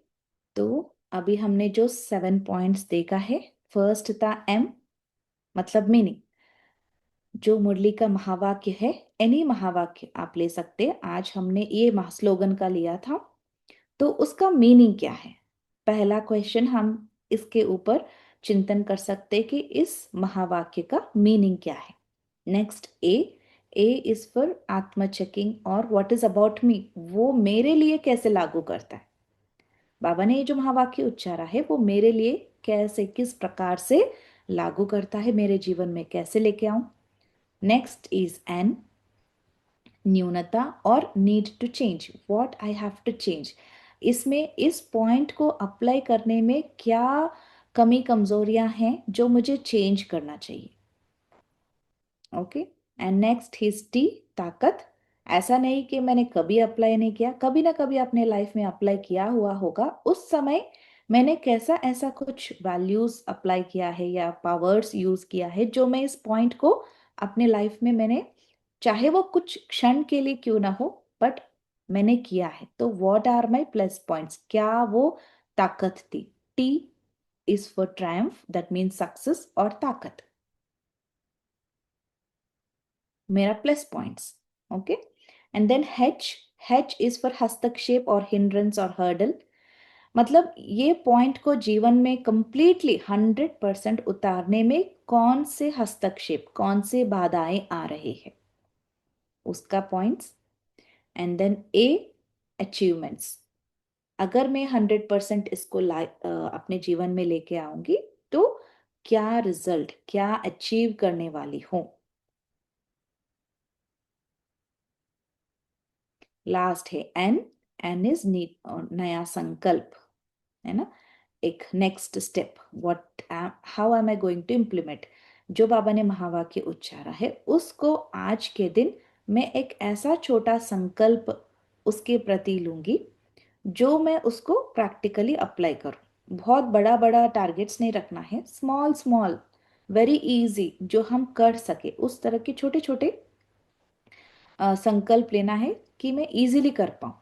तो अभी हमने जो 7 पॉइंट्स देखा है, फर्स्ट था एम, मतलब मीनिंग। जो मुरली का महावाक्य है, एनी महावाक्य आप ले सकते हैं, आज हमने ये स्लोगन का लिया था, तो उसका मीनिंग क्या है? पहला क्वेश्चन हम इसके ऊपर चिंतन कर सकते हैं कि इस महावाक्य का मीनिंग क्या है। नेक्स्ट ए इज फॉर आत्मा चेकिंग और व्हाट इज अबाउट मी, वो मेरे लिए कैसे लागू करता है। बाबा ने ये जो महावाक्य उच्चारा है वो मेरे लिए कैसे, किस प्रकार से लागू करता है, मेरे जीवन में कैसे लेके आऊं। नेक्स्ट इज एन, न्यूनता और need to change, what I have to change. इसमें इस पॉइंट को अप्लाई करने में क्या कमी कमजोरियां हैं जो मुझे चेंज करना चाहिए। Okay, and next his T, ताकत। ऐसा नहीं कि मैंने कभी अप्लाई नहीं किया, कभी ना कभी अपने लाइफ में अप्लाई किया हुआ होगा, उस समय मैंने कैसा ऐसा कुछ वैल्यूज अप्लाई किया है या पावर्स यूज किया है जो मैं इस पॉइंट को अपने लाइफ में मैंने, चाहे वो कुछ क्षण के लिए क्यों ना हो, बट मैंने किया है। तो what are my plus points, क्या वो ताकत थी। T is for triumph, that means success और ताकत, मेरा plus points. Okay, and then H is for हस्तक्षेप और हिंड्रेंस और हर्डल, मतलब ये पॉइंट को जीवन में कंप्लीटली 100% उतारने में कौन से हस्तक्षेप, कौन से बाधाएं आ रहे हैं, उसका points. And then A, achievements, अगर मैं 100% इसको अपने जीवन में लेके आऊंगी तो क्या रिजल्ट, क्या अचीव करने वाली हूं। लास्ट है एन, एन इज नया संकल्प, है ना, एक next step, what how am I going to implement. जो बाबा ने महावाक्य उच्चारा है उसको आज के दिन मैं एक ऐसा छोटा संकल्प उसके प्रति लूंगी जो मैं उसको प्रैक्टिकली अप्लाई करूं। बहुत बड़ा बड़ा टारगेट्स नहीं रखना है, स्मॉल स्मॉल, वेरी इजी, जो हम कर सके, उस तरह के छोटे छोटे संकल्प लेना है कि मैं इजीली कर पाऊँ।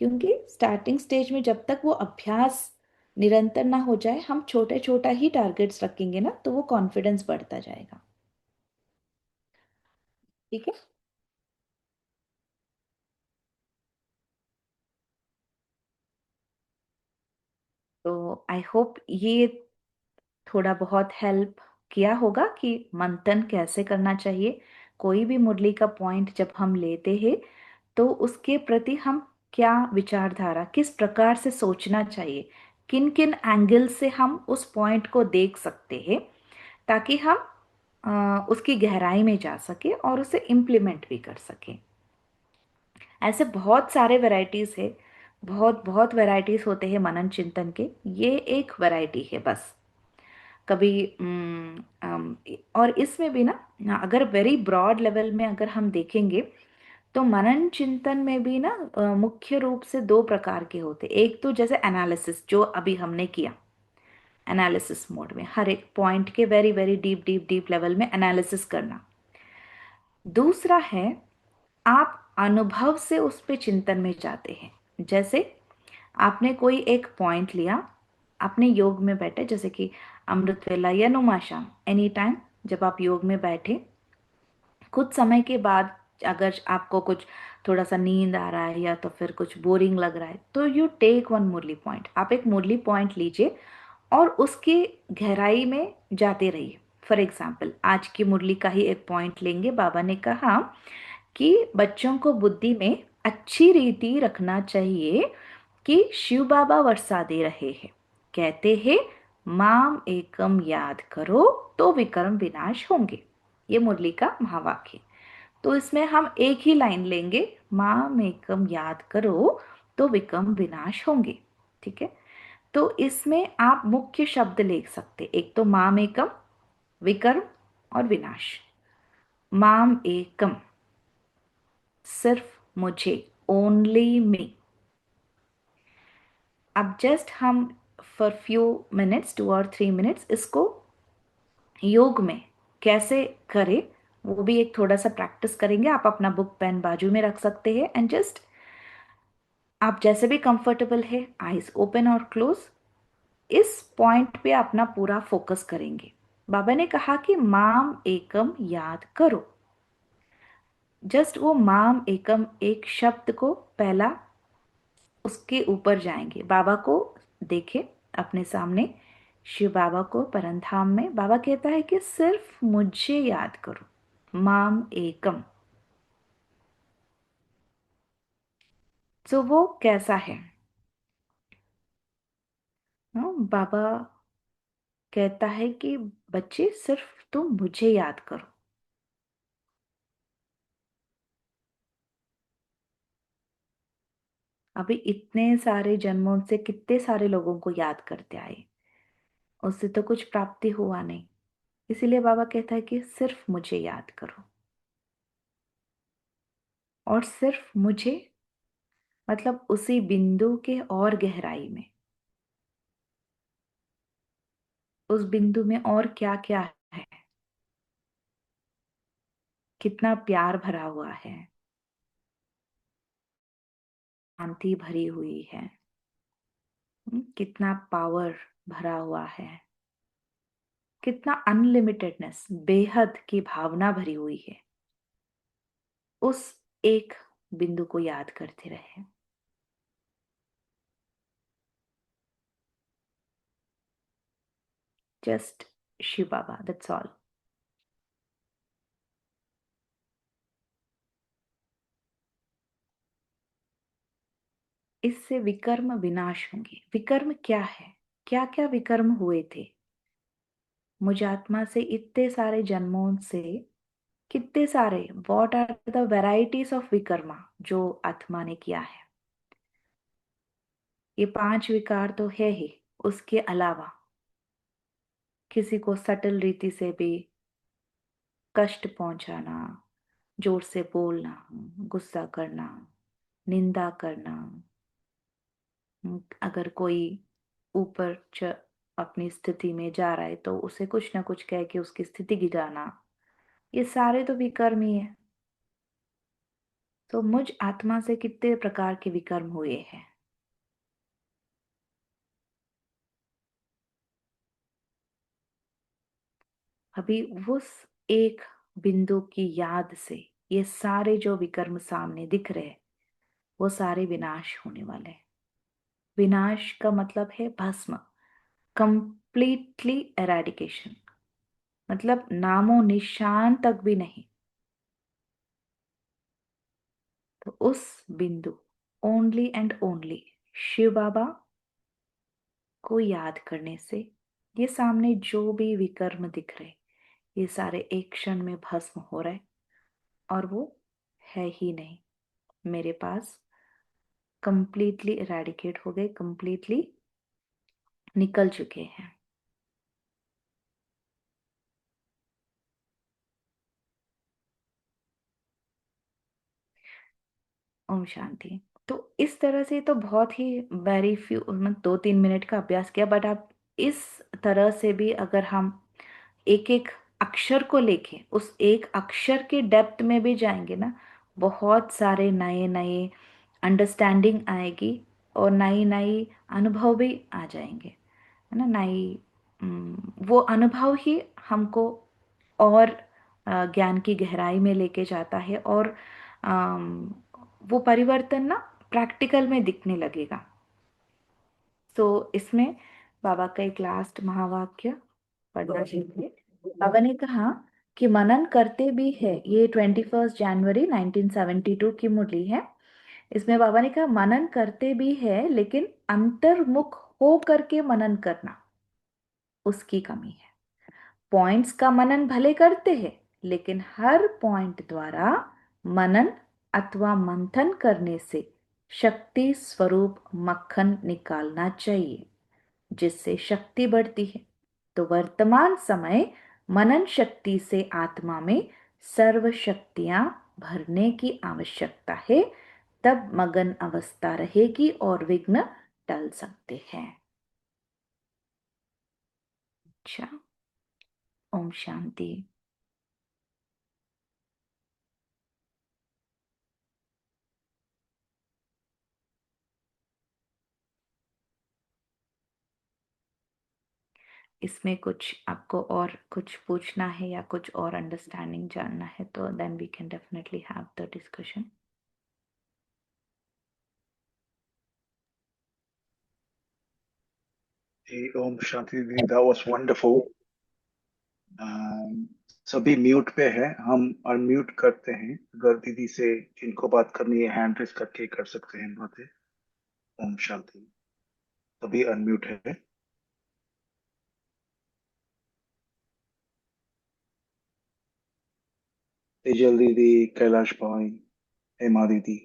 क्योंकि स्टार्टिंग स्टेज में जब तक वो अभ्यास निरंतर ना हो जाए, हम छोटे छोटा ही टारगेट्स रखेंगे ना, तो वो कॉन्फिडेंस बढ़ता जाएगा। ठीक है। तो आई होप ये थोड़ा बहुत हेल्प किया होगा कि मंथन कैसे करना चाहिए। कोई भी मुरली का पॉइंट जब हम लेते हैं तो उसके प्रति हम क्या विचारधारा, किस प्रकार से सोचना चाहिए, किन किन एंगल से हम उस पॉइंट को देख सकते हैं, ताकि हम उसकी गहराई में जा सके और उसे इम्प्लीमेंट भी कर सके। ऐसे बहुत सारे वैरायटीज है, बहुत बहुत वैरायटीज होते हैं मनन चिंतन के। ये एक वैरायटी है बस। कभी और इसमें भी ना, अगर वेरी ब्रॉड लेवल में अगर हम देखेंगे तो मनन चिंतन में भी ना मुख्य रूप से दो प्रकार के होते। एक तो जैसे एनालिसिस, जो अभी हमने किया, एनालिसिस मोड में हर एक पॉइंट के very very deep deep deep level में एनालिसिस करना। दूसरा है आप अनुभव से उस पे चिंतन में जाते हैं। जैसे आपने कोई एक पॉइंट लिया, अपने योग में बैठे, जैसे कि अमृत वेला या नुमाशाम, एनी टाइम जब आप योग में बैठे, कुछ समय के बाद अगर आपको कुछ थोड़ा सा नींद आ रहा है या तो फिर कुछ बोरिंग लग रहा है, तो यू टेक वन मुरली पॉइंट। आप एक मुरली पॉइंट लीजिए और उसकी गहराई में जाते रहिए। फॉर एग्जाम्पल आज की मुरली का ही एक पॉइंट लेंगे। बाबा ने कहा कि बच्चों को बुद्धि में अच्छी रीति रखना चाहिए कि शिव बाबा वर्षा दे रहे हैं। कहते हैं माम एकम याद करो तो विकर्म विनाश होंगे। ये मुरली का महावाक्य। तो इसमें हम एक ही लाइन लेंगे, माम एकम याद करो तो विकर्म विनाश होंगे। ठीक है। तो इसमें आप मुख्य शब्द लिख सकते, एक तो माम एकम, विकर्म और विनाश। माम एकम, सिर्फ मुझे, ओनली मी। अब जस्ट हम फॉर फ्यू मिनट्स, 2 और 3 मिनट्स, इसको योग में कैसे करें वो भी एक थोड़ा सा प्रैक्टिस करेंगे। आप अपना बुक पेन बाजू में रख सकते हैं एंड जस्ट आप जैसे भी कंफर्टेबल है, आईज ओपन और क्लोज, इस पॉइंट पे अपना पूरा फोकस करेंगे। बाबा ने कहा कि माम एकम याद करो। जस्ट वो माम एकम एक शब्द को पहला उसके ऊपर जाएंगे। बाबा को देखे अपने सामने, शिव बाबा को परंधाम में। बाबा कहता है कि सिर्फ मुझे याद करो, माम एकम। तो वो कैसा है? बाबा कहता है कि बच्चे सिर्फ तुम मुझे याद करो। अभी इतने सारे जन्मों से कितने सारे लोगों को याद करते आए, उससे तो कुछ प्राप्ति हुआ नहीं। इसीलिए बाबा कहता है कि सिर्फ मुझे याद करो। और सिर्फ मुझे मतलब उसी बिंदु के और गहराई में, उस बिंदु में और क्या क्या है, कितना प्यार भरा हुआ है, शांति भरी हुई है, कितना पावर भरा हुआ है, कितना अनलिमिटेडनेस, बेहद की भावना भरी हुई है। उस एक बिंदु को याद करते रहे। Just Shiv Baba, that's all. इससे विकर्म विनाश होंगे। विकर्म क्या है? क्या क्या विकर्म हुए थे मुझ आत्मा से इतने सारे जन्मों से? कितने सारे, what are the varieties of विकर्मा जो आत्मा ने किया है? ये 5 विकार तो है ही। उसके अलावा किसी को सटल रीति से भी कष्ट पहुंचाना, जोर से बोलना, गुस्सा करना, निंदा करना, अगर कोई ऊपर अपनी स्थिति में जा रहा है तो उसे कुछ ना कुछ कह के उसकी स्थिति गिराना, ये सारे तो विकर्म ही है। तो मुझ आत्मा से कितने प्रकार के विकर्म हुए हैं? अभी उस एक बिंदु की याद से ये सारे जो विकर्म सामने दिख रहे हैं वो सारे विनाश होने वाले हैं। विनाश का मतलब है भस्म, कंप्लीटली एराडिकेशन, मतलब नामो निशान तक भी नहीं। तो उस बिंदु, ओनली एंड ओनली शिव बाबा को याद करने से ये सामने जो भी विकर्म दिख रहे ये सारे एक क्षण में भस्म हो रहे और वो है ही नहीं मेरे पास, कंप्लीटली इरेडिकेट हो गए, कंप्लीटली निकल चुके हैं। ओम शांति। तो इस तरह से तो बहुत ही वेरी फ्यू, मतलब 2-3 मिनट का अभ्यास किया, बट आप इस तरह से भी अगर हम एक एक अक्षर को लेके उस एक अक्षर के डेप्थ में भी जाएंगे ना, बहुत सारे नए नए अंडरस्टैंडिंग आएगी और नई नई अनुभव भी आ जाएंगे, है ना। नई वो अनुभव ही हमको और ज्ञान की गहराई में लेके जाता है और अम, वो परिवर्तन ना प्रैक्टिकल में दिखने लगेगा। तो इसमें बाबा का एक लास्ट महावाक्य पढ़ना चाहिए। बाबा ने कहा कि मनन करते भी है, ये 21 जनवरी 1972 की मुरली है। इसमें बाबा ने कहा मनन करते भी है लेकिन अंतर्मुख हो करके मनन करना उसकी कमी है। पॉइंट्स का मनन भले करते हैं लेकिन हर पॉइंट द्वारा मनन अथवा मंथन करने से शक्ति स्वरूप मक्खन निकालना चाहिए जिससे शक्ति बढ़ती है। तो वर्तमान समय मनन शक्ति से आत्मा में सर्व शक्तियां भरने की आवश्यकता है, तब मगन अवस्था रहेगी और विघ्न टल सकते हैं। अच्छा, ओम शांति। इसमें कुछ आपको और कुछ पूछना है या कुछ और अंडरस्टैंडिंग जानना है तो then we can definitely have the discussion. जी ओम शांति दीदी, दैट वाज वंडरफुल। सभी म्यूट पे है, हम अनम्यूट करते हैं। अगर दीदी से जिनको बात करनी है हैंड रेस करके कर सकते हैं बातें। ओम शांति। सभी अनम्यूट है। तेजल दीदी, कैलाश भाई, हेमा दीदी।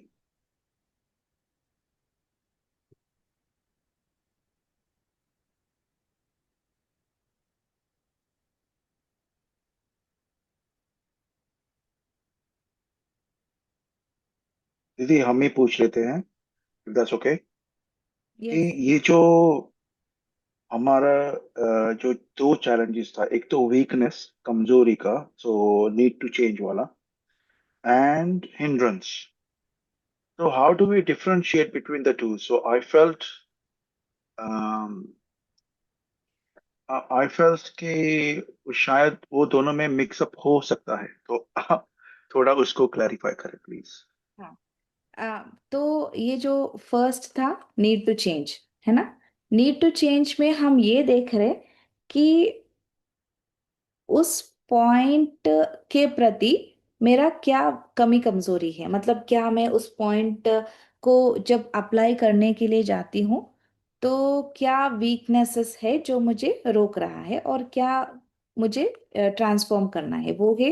दीदी हम ही पूछ लेते हैं, इफ दैट्स ओके। कि यस। ये जो हमारा जो दो चैलेंजेस था, एक तो वीकनेस, कमजोरी का, सो नीड टू चेंज वाला, and hindrance. So how do we differentiate between the two? So um, I felt कि शायद वो दोनों में मिक्सअप हो सकता है, तो आप थोड़ा उसको क्लैरिफाई करें प्लीज। हाँ। तो ये जो फर्स्ट था नीड टू चेंज, है ना। नीड टू चेंज में हम ये देख रहे कि उस पॉइंट के प्रति मेरा क्या कमी कमजोरी है, मतलब क्या मैं उस पॉइंट को जब अप्लाई करने के लिए जाती हूँ तो क्या वीकनेसेस है जो मुझे रोक रहा है और क्या मुझे ट्रांसफॉर्म करना है, वो है।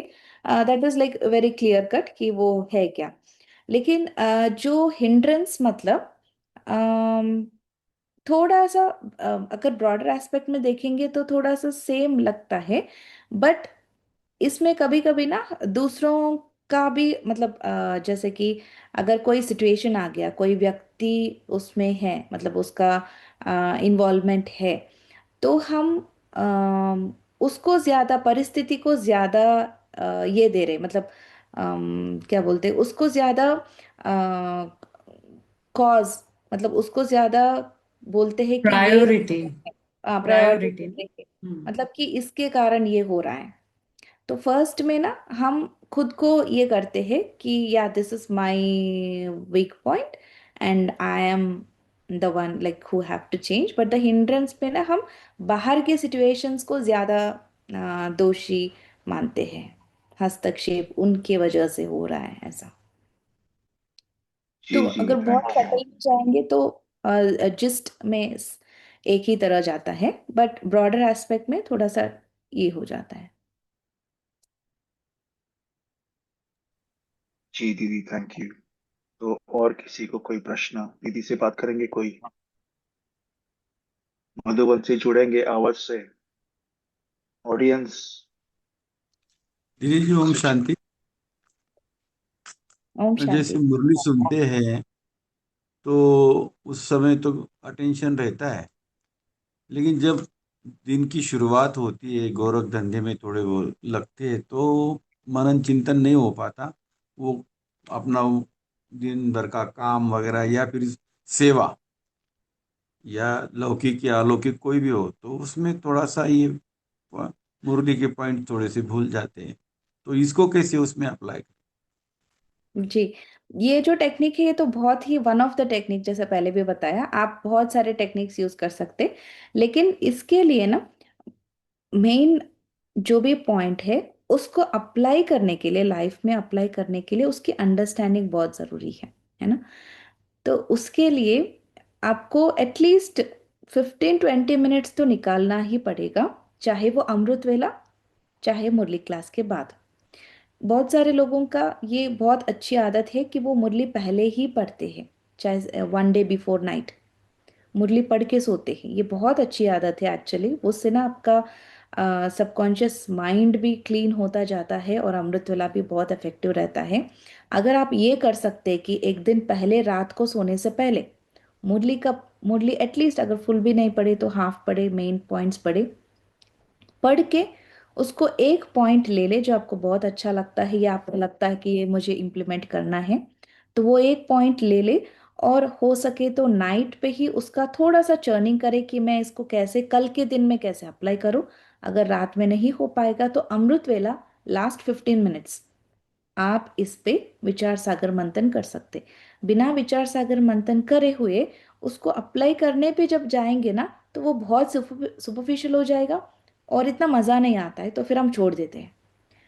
That is like very clear cut कि वो है क्या। लेकिन जो हिंड्रेंस मतलब थोड़ा सा अगर ब्रॉडर एस्पेक्ट में देखेंगे तो थोड़ा सा सेम लगता है, बट इसमें कभी कभी ना दूसरों का भी मतलब जैसे कि अगर कोई सिचुएशन आ गया, कोई व्यक्ति उसमें है, मतलब उसका इन्वॉल्वमेंट है, तो हम उसको ज्यादा, परिस्थिति को ज्यादा ये दे रहे, मतलब क्या बोलते हैं उसको ज्यादा कॉज, मतलब उसको ज्यादा बोलते हैं कि ये प्रायोरिटी। प्रायोरिटी। प्रायोरिटी, मतलब कि इसके कारण ये हो रहा है। तो फर्स्ट में ना हम खुद को ये करते हैं कि या this is my weak point and I am the one like who have to change, but the hindrance पे ना हम बाहर के सिचुएशंस को ज्यादा दोषी मानते हैं, हस्तक्षेप उनके वजह से हो रहा है ऐसा। तो जी जी, अगर बहुत थैंक यू। सटल जाएंगे तो जिस्ट में एक ही तरह जाता है, बट ब्रॉडर एस्पेक्ट में थोड़ा सा ये हो जाता है। जी दीदी, थैंक यू। तो और किसी को कोई प्रश्न, दीदी से बात करेंगे कोई? मधुबन से जुड़ेंगे आवाज से, ऑडियंस दीदी जी ओम से। शांति। ओम जैसे शांति। मुरली सुनते हैं तो उस समय तो अटेंशन रहता है, लेकिन जब दिन की शुरुआत होती है, गोरख धंधे में थोड़े वो लगते हैं, तो मनन चिंतन नहीं हो पाता। वो अपना वो दिन भर का काम वगैरह या फिर सेवा या लौकिक या अलौकिक कोई भी हो, तो उसमें थोड़ा सा ये मुरली के पॉइंट थोड़े से भूल जाते हैं। तो इसको कैसे उसमें अप्लाई करें? जी, ये जो टेक्निक है ये तो बहुत ही वन ऑफ द टेक्निक, जैसे पहले भी बताया, आप बहुत सारे टेक्निक्स यूज कर सकते, लेकिन इसके लिए ना मेन जो भी पॉइंट है उसको अप्लाई करने के लिए, लाइफ में अप्लाई करने के लिए उसकी अंडरस्टैंडिंग बहुत ज़रूरी है ना। तो उसके लिए आपको एटलीस्ट 15-20 मिनट्स तो निकालना ही पड़ेगा, चाहे वो अमृत वेला, चाहे मुरली क्लास के बाद। बहुत सारे लोगों का ये बहुत अच्छी आदत है कि वो मुरली पहले ही पढ़ते हैं, चाहे 1 डे बिफोर नाइट मुरली पढ़ के सोते हैं। ये बहुत अच्छी आदत है एक्चुअली, उससे ना आपका सबकॉन्शियस माइंड भी क्लीन होता जाता है और अमृत वेला भी बहुत इफेक्टिव रहता है। अगर आप ये कर सकते हैं कि एक दिन पहले रात को सोने से पहले मुरली एटलीस्ट अगर फुल भी नहीं पढ़े तो हाफ पढ़े, मेन पॉइंट्स पढ़े, पढ़ के उसको एक पॉइंट ले ले जो आपको बहुत अच्छा लगता है या आपको लगता है कि ये मुझे इम्प्लीमेंट करना है, तो वो एक पॉइंट ले ले। और हो सके तो नाइट पे ही उसका थोड़ा सा चर्निंग करे कि मैं इसको कैसे कल के दिन में कैसे अप्लाई करूं। अगर रात में नहीं हो पाएगा तो अमृत वेला लास्ट 15 मिनट्स आप इस पे विचार सागर मंथन कर सकते। बिना विचार सागर मंथन करे हुए उसको अप्लाई करने पे जब जाएंगे ना तो वो बहुत सुपरफिशियल हो जाएगा और इतना मज़ा नहीं आता है, तो फिर हम छोड़ देते हैं।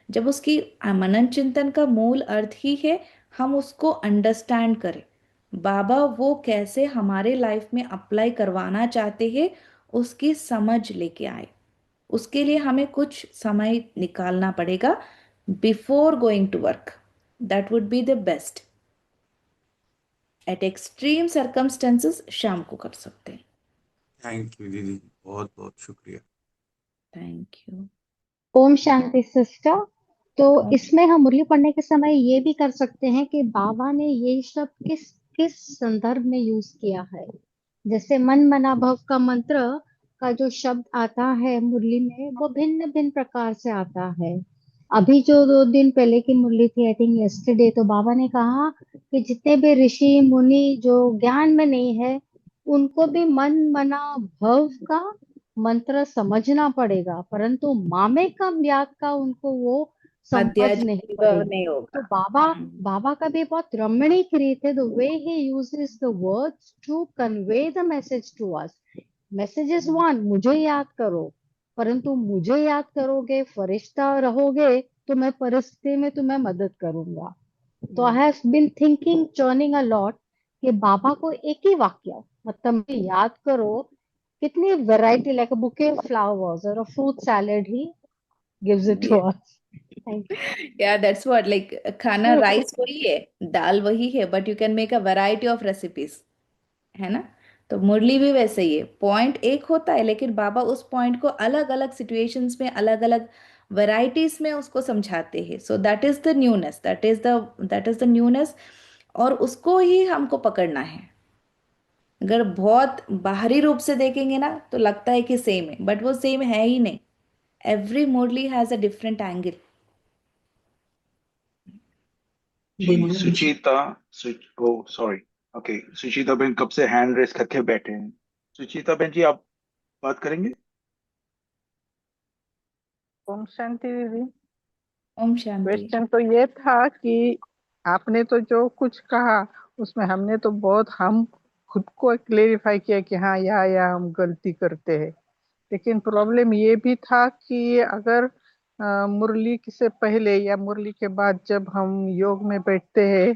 जब उसकी मनन चिंतन का मूल अर्थ ही है हम उसको अंडरस्टैंड करें, बाबा वो कैसे हमारे लाइफ में अप्लाई करवाना चाहते हैं उसकी समझ लेके आए, उसके लिए हमें कुछ समय निकालना पड़ेगा before going to work. That would be the best. At extreme circumstances शाम को कर सकते हैं। थैंक यू दीदी, बहुत बहुत शुक्रिया। Thank you. ओम शांति सिस्टर। तो इसमें हम मुरली पढ़ने के समय ये भी कर सकते हैं कि बाबा ने ये शब्द किस किस संदर्भ में यूज किया है। जैसे मन मना भव का मंत्र का जो शब्द आता है मुरली में वो भिन्न भिन्न प्रकार से आता है। अभी जो 2 दिन पहले की मुरली थी, आई थिंक यस्टरडे, तो बाबा ने कहा कि जितने भी ऋषि मुनि जो ज्ञान में नहीं है उनको भी मन मना भव का मंत्र समझना पड़ेगा, परंतु मामे का व्याद का उनको वो समझ नहीं अध्यात्म पड़ेगी। नहीं तो होगा। बाबा बाबा का भी बहुत रमणीक रीत है, the way he uses the words to convey the message to us. Message is one, मुझे याद करो, परंतु मुझे याद करोगे, फरिश्ता रहोगे, तो मैं परिस्थिति में तुम्हें मदद करूंगा। तो I have been thinking churning a lot कि बाबा को एक ही वाक्य मतलब याद करो, कितनी variety, like a bouquet of flowers और a fruit salad he gives it to us. Thank ya that's what, like खाना यू। राइस वही है, दाल वही है, but you can make a variety of recipes, है ना। तो मुरली भी वैसे ही है, पॉइंट एक होता है लेकिन बाबा उस पॉइंट को अलग अलग सिचुएशंस में अलग अलग वैरायटीज में उसको समझाते हैं। सो दैट इज द न्यूनेस, और उसको ही हमको पकड़ना है। अगर बहुत बाहरी रूप से देखेंगे ना तो लगता है कि सेम है, बट वो सेम है ही नहीं। Every Murli has a different angle. जी Suchita oh sorry. Okay, Suchita बहन कब से हैंड रेस करके बैठे हैं। सुचिता बहन जी, आप बात करेंगे। ओम शांति दीदी। ओम शांति। क्वेश्चन तो ये था कि आपने तो जो कुछ कहा उसमें हमने तो बहुत हम खुद को क्लेरिफाई किया कि हाँ यहाँ हम गलती करते हैं। लेकिन प्रॉब्लम ये भी था कि अगर मुरली से पहले या मुरली के बाद जब हम योग में बैठते हैं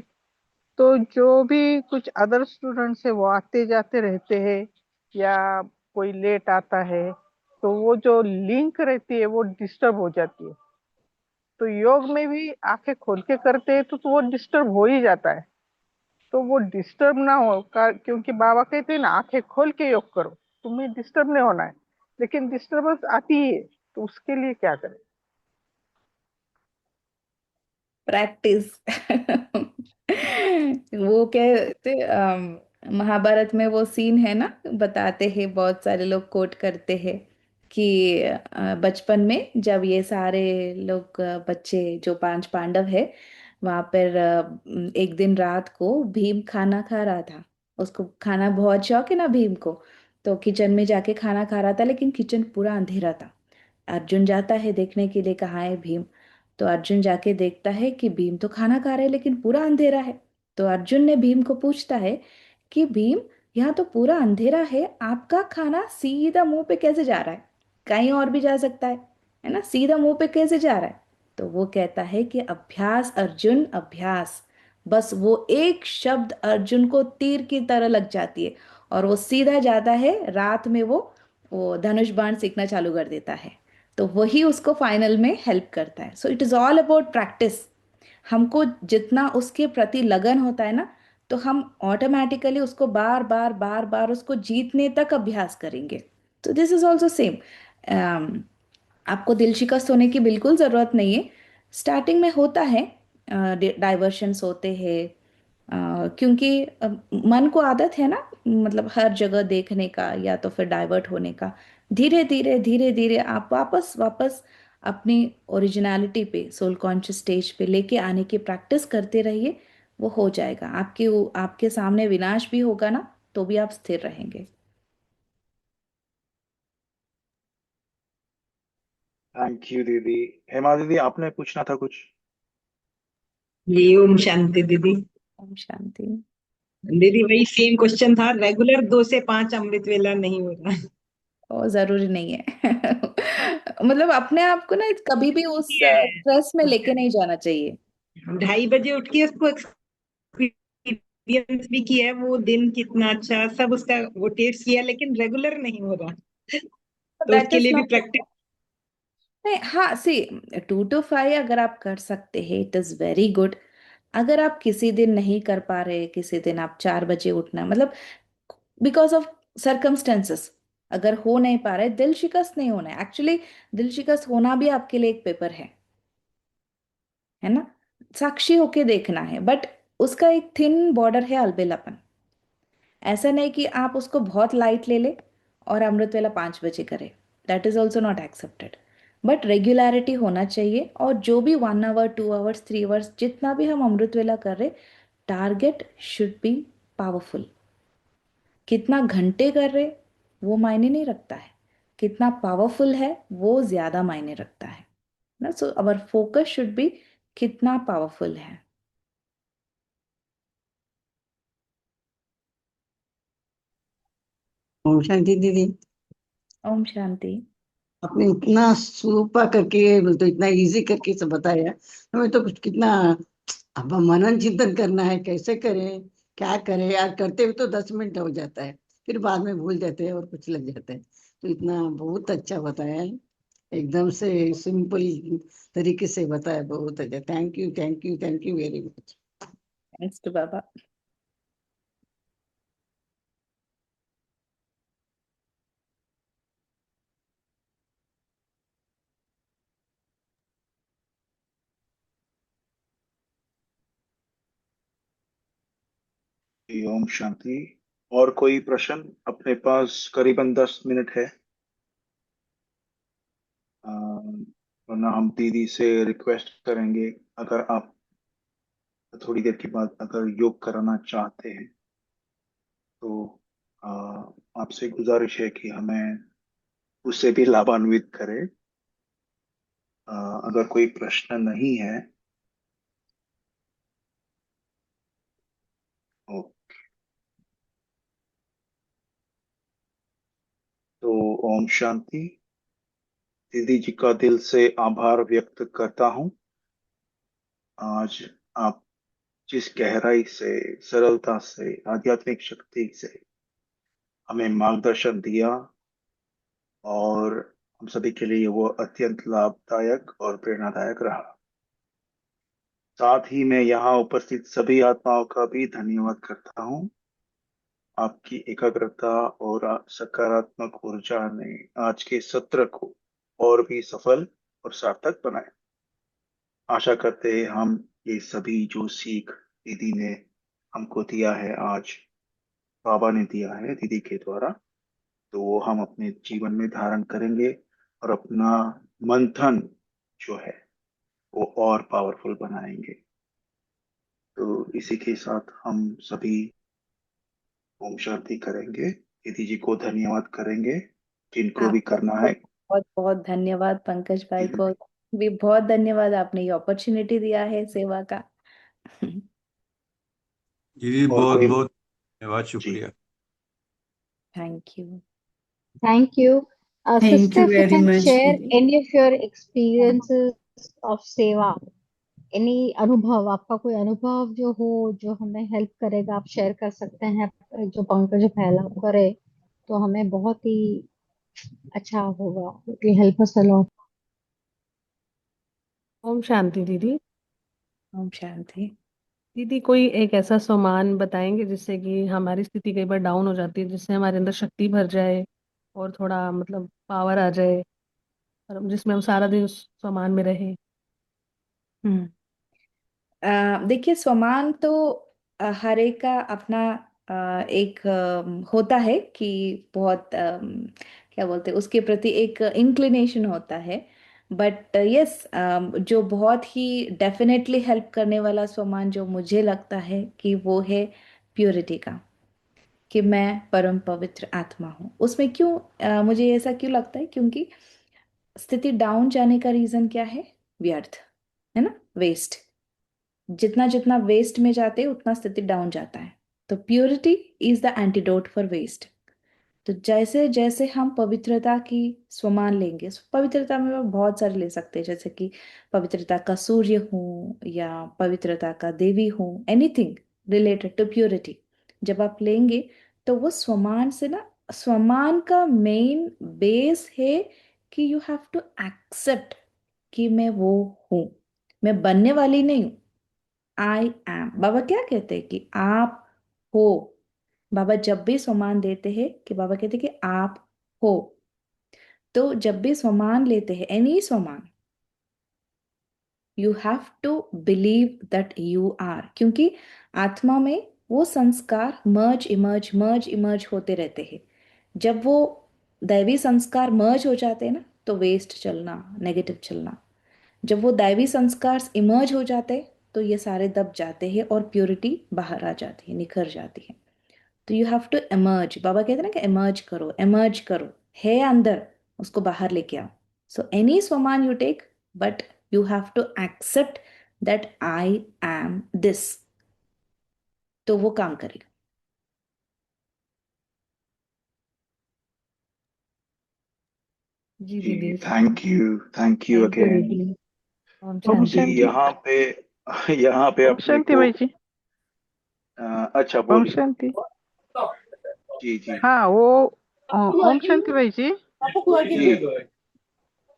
तो जो भी कुछ अदर स्टूडेंट्स है वो आते जाते रहते हैं या कोई लेट आता है तो वो जो लिंक रहती है वो डिस्टर्ब हो जाती है। तो योग में भी आंखें खोल के करते हैं तो वो डिस्टर्ब हो ही जाता है। तो वो डिस्टर्ब ना हो क्योंकि बाबा कहते हैं ना आंखें खोल के योग करो, तुम्हें डिस्टर्ब नहीं होना है। लेकिन डिस्टर्बेंस आती ही है तो उसके लिए क्या करें। प्रैक्टिस। वो कहते महाभारत में वो सीन है ना, बताते हैं, बहुत सारे लोग कोट करते हैं कि बचपन में जब ये सारे लोग बच्चे जो पांच पांडव है वहां पर एक दिन रात को भीम खाना खा रहा था। उसको खाना बहुत शौक है ना भीम को। तो किचन में जाके खाना खा रहा था, लेकिन किचन पूरा अंधेरा था। अर्जुन जाता है देखने के लिए कहाँ है भीम। तो अर्जुन जाके देखता है कि भीम तो खाना खा रहा है लेकिन पूरा अंधेरा है। तो अर्जुन ने भीम को पूछता है कि भीम, यहाँ तो पूरा अंधेरा है, आपका खाना सीधा मुंह पे कैसे जा रहा है? कहीं और भी जा सकता है ना, सीधा मुंह पे कैसे जा रहा है? तो वो कहता है कि अभ्यास अर्जुन अभ्यास। बस वो एक शब्द अर्जुन को तीर की तरह लग जाती है और वो सीधा जाता है, रात में वो धनुष बाण सीखना चालू कर देता है। तो वही उसको फाइनल में हेल्प करता है। So it is all about practice. हमको जितना उसके प्रति लगन होता है ना, तो हम ऑटोमेटिकली उसको बार बार बार बार उसको जीतने तक अभ्यास करेंगे। तो दिस इज ऑल्सो सेम। आपको दिल शिकस्त होने की बिल्कुल ज़रूरत नहीं है। स्टार्टिंग में होता है, डाइवर्शंस होते हैं, क्योंकि मन को आदत है ना, मतलब हर जगह देखने का या तो फिर डाइवर्ट होने का। धीरे धीरे धीरे धीरे आप वापस वापस अपनी ओरिजिनलिटी पे, सोल कॉन्शियस स्टेज पे लेके आने की प्रैक्टिस करते रहिए। वो हो जाएगा। आपके सामने विनाश भी होगा ना, तो भी आप स्थिर रहेंगे। थैंक यू दीदी। हेमा दीदी, आपने पूछना था कुछ। जी ओम शांति दीदी। ओम शांति। दीदी वही सेम क्वेश्चन था, रेगुलर 2 से 5 अमृत वेला नहीं हो रहा। और जरूरी नहीं है। मतलब अपने आप को ना कभी भी उस स्ट्रेस में लेके नहीं जाना चाहिए। 2:30 बजे उठ के उसको एक्सपीरियंस भी किया है, वो दिन कितना अच्छा सब उसका वो टेस्ट किया, लेकिन रेगुलर नहीं हो रहा। तो दैट उसके इज लिए भी नॉट। प्रैक्टिस। नहीं, हाँ सी, 2 to 5 अगर आप कर सकते हैं इट इज वेरी गुड। अगर आप किसी दिन नहीं कर पा रहे, किसी दिन आप 4 बजे उठना, मतलब बिकॉज ऑफ सर्कमस्टेंसेस, अगर हो नहीं पा रहे, दिल शिकस्त नहीं होना है एक्चुअली। दिल शिकस्त होना भी आपके लिए एक पेपर है ना। साक्षी होके देखना है, बट उसका एक थिन बॉर्डर है अलबेलापन। ऐसा नहीं कि आप उसको बहुत लाइट ले ले और अमृत वेला 5 बजे करें। That is also not accepted. But regularity होना चाहिए, और जो भी 1 आवर 2 आवर्स 3 आवर्स जितना भी हम अमृत वेला कर रहे, टारगेट शुड बी पावरफुल। कितना घंटे कर रहे वो मायने नहीं रखता है, कितना पावरफुल है वो ज्यादा मायने रखता है ना। सो अवर फोकस शुड बी कितना पावरफुल है। ओम शांति दीदी। ओम शांति। आपने इतना सुपा करके, तो इतना इजी करके सब बताया। हमें तो कुछ कितना अब मनन चिंतन करना है, कैसे करें, क्या करें यार। करते हुए तो 10 मिनट हो जाता है, फिर बाद में भूल जाते हैं और कुछ लग जाता है। तो इतना बहुत अच्छा बताया है, एकदम से सिंपल तरीके से बताया, बहुत अच्छा। Thank you thank you thank you very much. Thanks to बाबा। जी, ओम शांति। और कोई प्रश्न? अपने पास करीबन 10 मिनट है। वरना हम दीदी से रिक्वेस्ट करेंगे, अगर आप थोड़ी देर के बाद अगर योग कराना चाहते हैं तो अ, आपसे गुजारिश है कि हमें उससे भी लाभान्वित करें। अ, अगर कोई प्रश्न नहीं है ओ, तो ओम शांति। दीदी जी का दिल से आभार व्यक्त करता हूँ। आज आप जिस गहराई से, सरलता से, आध्यात्मिक शक्ति से हमें मार्गदर्शन दिया, और हम सभी के लिए वो अत्यंत लाभदायक और प्रेरणादायक रहा। साथ ही मैं यहाँ उपस्थित सभी आत्माओं का भी धन्यवाद करता हूँ। आपकी एकाग्रता और सकारात्मक ऊर्जा ने आज के सत्र को और भी सफल और सार्थक बनाया। आशा करते हैं हम ये सभी जो सीख दीदी ने हमको दिया है, आज बाबा ने दिया है दीदी के द्वारा, तो वो हम अपने जीवन में धारण करेंगे और अपना मंथन जो है वो और पावरफुल बनाएंगे। तो इसी के साथ हम सभी ओम शांति करेंगे, दीदी जी को धन्यवाद करेंगे जिनको भी आपको करना है। बहुत बहुत धन्यवाद, पंकज भाई को भी बहुत धन्यवाद, आपने ये अपॉर्चुनिटी दिया है सेवा का। जी और बहुत कोई बहुत धन्यवाद, जी, शुक्रिया। Thank you. Thank you. Thank Sister, you if you very can much, share Didi. any of your experiences of सेवा, any अनुभव, आपका कोई अनुभव जो हो जो हमें हेल्प करेगा, आप शेयर कर सकते हैं। जो पंकज फैला करे तो हमें बहुत ही अच्छा होगा। Help us allot. ओम शांति दीदी। ओम शांति। दीदी, कोई एक ऐसा सामान बताएंगे जिससे कि हमारी स्थिति कई बार डाउन हो जाती है, जिससे हमारे अंदर शक्ति भर जाए और थोड़ा मतलब पावर आ जाए, और जिसमें हम सारा दिन उस सामान में रहें। हम्म देखिए, स्वमान तो हर एक का अपना एक होता है कि बहुत क्या बोलते हैं, उसके प्रति एक इंक्लिनेशन होता है। बट यस, जो बहुत ही डेफिनेटली हेल्प करने वाला स्वमान जो मुझे लगता है कि वो है प्योरिटी का, कि मैं परम पवित्र आत्मा हूँ। उसमें क्यों मुझे ऐसा क्यों लगता है, क्योंकि स्थिति डाउन जाने का रीजन क्या है? व्यर्थ, है ना, वेस्ट। जितना जितना वेस्ट में जाते हैं उतना स्थिति डाउन जाता है। तो purity is the antidote for waste. तो जैसे जैसे हम पवित्रता की स्वमान लेंगे, पवित्रता में हम बहुत सारे ले सकते हैं, जैसे कि पवित्रता का सूर्य हूँ या पवित्रता का देवी हूँ, एनीथिंग रिलेटेड टू प्योरिटी जब आप लेंगे, तो वो स्वमान से ना, स्वमान का मेन बेस है कि यू हैव टू एक्सेप्ट कि मैं वो हूँ, मैं बनने वाली नहीं हूँ। I am. बाबा क्या कहते हैं कि आप हो। बाबा जब भी सम्मान देते हैं, कि बाबा कहते हैं कि आप हो, तो जब भी सम्मान लेते हैं, एनी सम्मान, you have to believe that you are, क्योंकि आत्मा में वो संस्कार मर्ज इमर्ज मर्ज इमर्ज होते रहते हैं। जब वो दैवी संस्कार मर्ज हो जाते हैं ना, तो वेस्ट चलना, नेगेटिव चलना। जब वो दैवी संस्कार इमर्ज हो जाते हैं, तो ये सारे दब जाते हैं और प्योरिटी बाहर आ जाती है, निखर जाती है। तो यू हैव टू एमर्ज। बाबा कहते हैं ना कि एमर्ज करो, एमर्ज करो, है अंदर, उसको बाहर लेके आओ। सो एनी स्वमान you take, but you have to accept that I am this, तो वो काम करेगा। जी जी, दीदी। Thank you thank you again. दीदी। ओम ओम जी, शांति। शांति। यहाँ पे ओम अपने शांति को भाई जी। अच्छा ओम बोलिए। शांति। जी जी हाँ वो ओम शांति भाई जी। जी।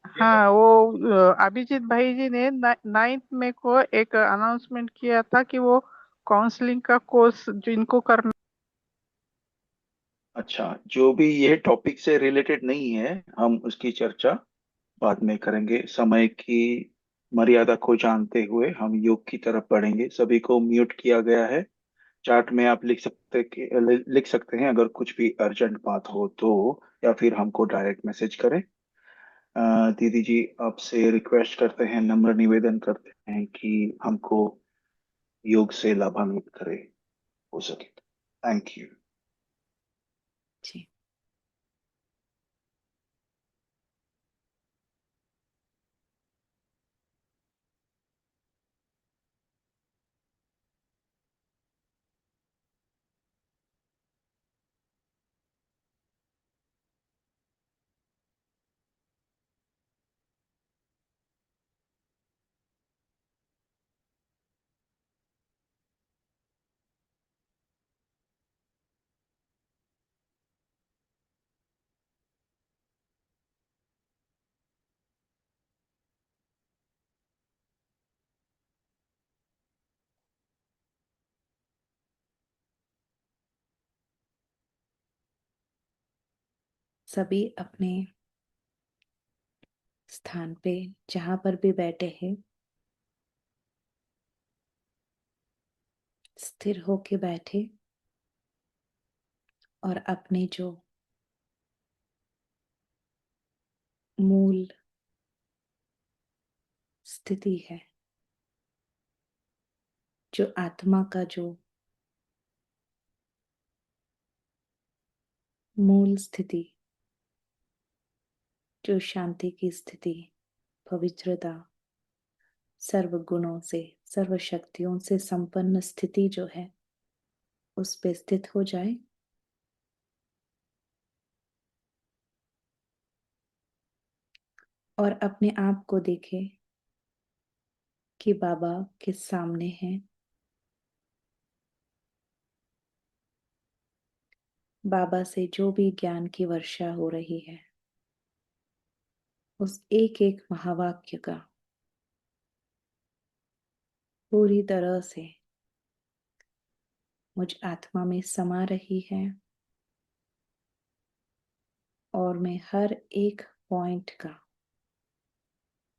हाँ वो अभिजीत भाई जी ने 9 मई को एक अनाउंसमेंट किया था कि वो काउंसलिंग का कोर्स जिनको करना। अच्छा, जो भी ये टॉपिक से रिलेटेड नहीं है, हम उसकी चर्चा बाद में करेंगे। समय की मर्यादा को जानते हुए हम योग की तरफ बढ़ेंगे। सभी को म्यूट किया गया है। चैट में आप लिख सकते हैं अगर कुछ भी अर्जेंट बात हो तो, या फिर हमको डायरेक्ट मैसेज करें। दीदी जी, आपसे रिक्वेस्ट करते हैं, नम्र निवेदन करते हैं कि हमको योग से लाभान्वित करे हो सके। Thank you. जी। सभी अपने स्थान पे जहां पर भी बैठे हैं स्थिर होके बैठे और अपने जो मूल स्थिति है, जो आत्मा का जो मूल स्थिति, जो शांति की स्थिति, पवित्रता, सर्व गुणों से, सर्व शक्तियों से संपन्न स्थिति जो है, उस पे स्थित हो जाए। और अपने आप को देखे कि बाबा के सामने हैं। बाबा से जो भी ज्ञान की वर्षा हो रही है, उस एक एक महावाक्य का पूरी तरह से मुझ आत्मा में समा रही है और मैं हर एक पॉइंट का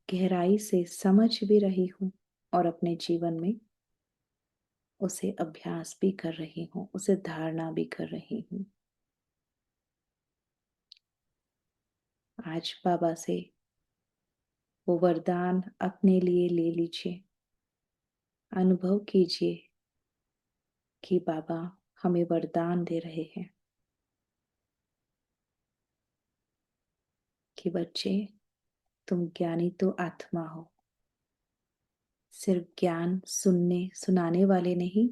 गहराई से समझ भी रही हूँ और अपने जीवन में उसे अभ्यास भी कर रही हूँ, उसे धारणा भी कर रही हूँ। आज बाबा से वो वरदान अपने लिए ले लीजिए। अनुभव कीजिए कि बाबा हमें वरदान दे रहे हैं कि बच्चे, तुम ज्ञानी तो आत्मा हो, सिर्फ ज्ञान सुनने सुनाने वाले नहीं,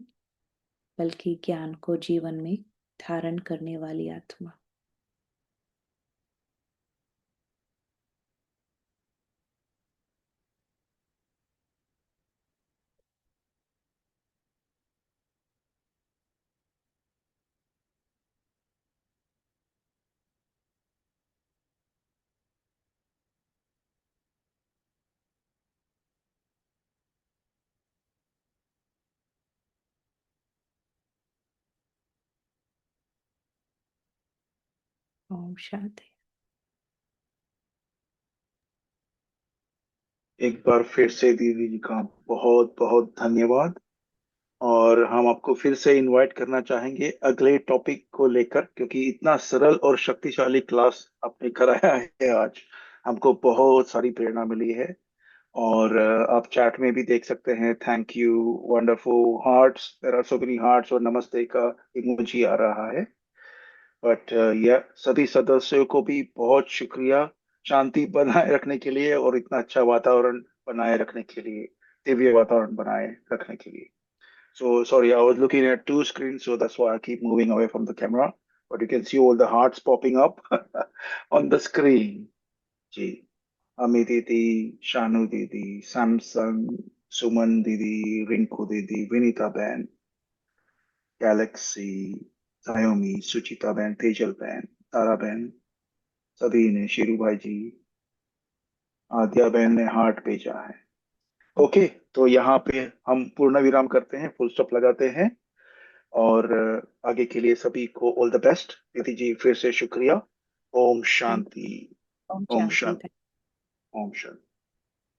बल्कि ज्ञान को जीवन में धारण करने वाली आत्मा। ओम शांति। एक बार फिर से दीदी जी का बहुत बहुत धन्यवाद। और हम आपको फिर से इनवाइट करना चाहेंगे अगले टॉपिक को लेकर, क्योंकि इतना सरल और शक्तिशाली क्लास आपने कराया है आज, हमको बहुत सारी प्रेरणा मिली है। और आप चैट में भी देख सकते हैं, thank you, wonderful hearts, there are so many hearts, और नमस्ते का इमोजी आ रहा है। बट यह सभी सदस्यों को भी बहुत शुक्रिया, शांति बनाए रखने के लिए और इतना अच्छा वातावरण बनाए रखने के लिए, दिव्य वातावरण बनाए रखने के लिए। So sorry, I was looking at two screens, so that's why I keep moving away from the camera. But you can see all the hearts popping up on the screen. जी, अमी दीदी, शानू दीदी, सैमसंग, सुमन दीदी, रिंकू दीदी, विनीता बहन, गैलेक्सी, सायोमी, सुचिता बहन, तेजल बहन, तारा बहन, सभी ने, शीरू भाई जी, आद्या बहन ने हार्ट भेजा है। ओके, तो यहाँ पे हम पूर्ण विराम करते हैं, फुल स्टॉप लगाते हैं। और आगे के लिए सभी को ऑल द बेस्ट। दीदी जी फिर से शुक्रिया। ओम शांति। ओम ओम शांति। शांति। ओम शांति।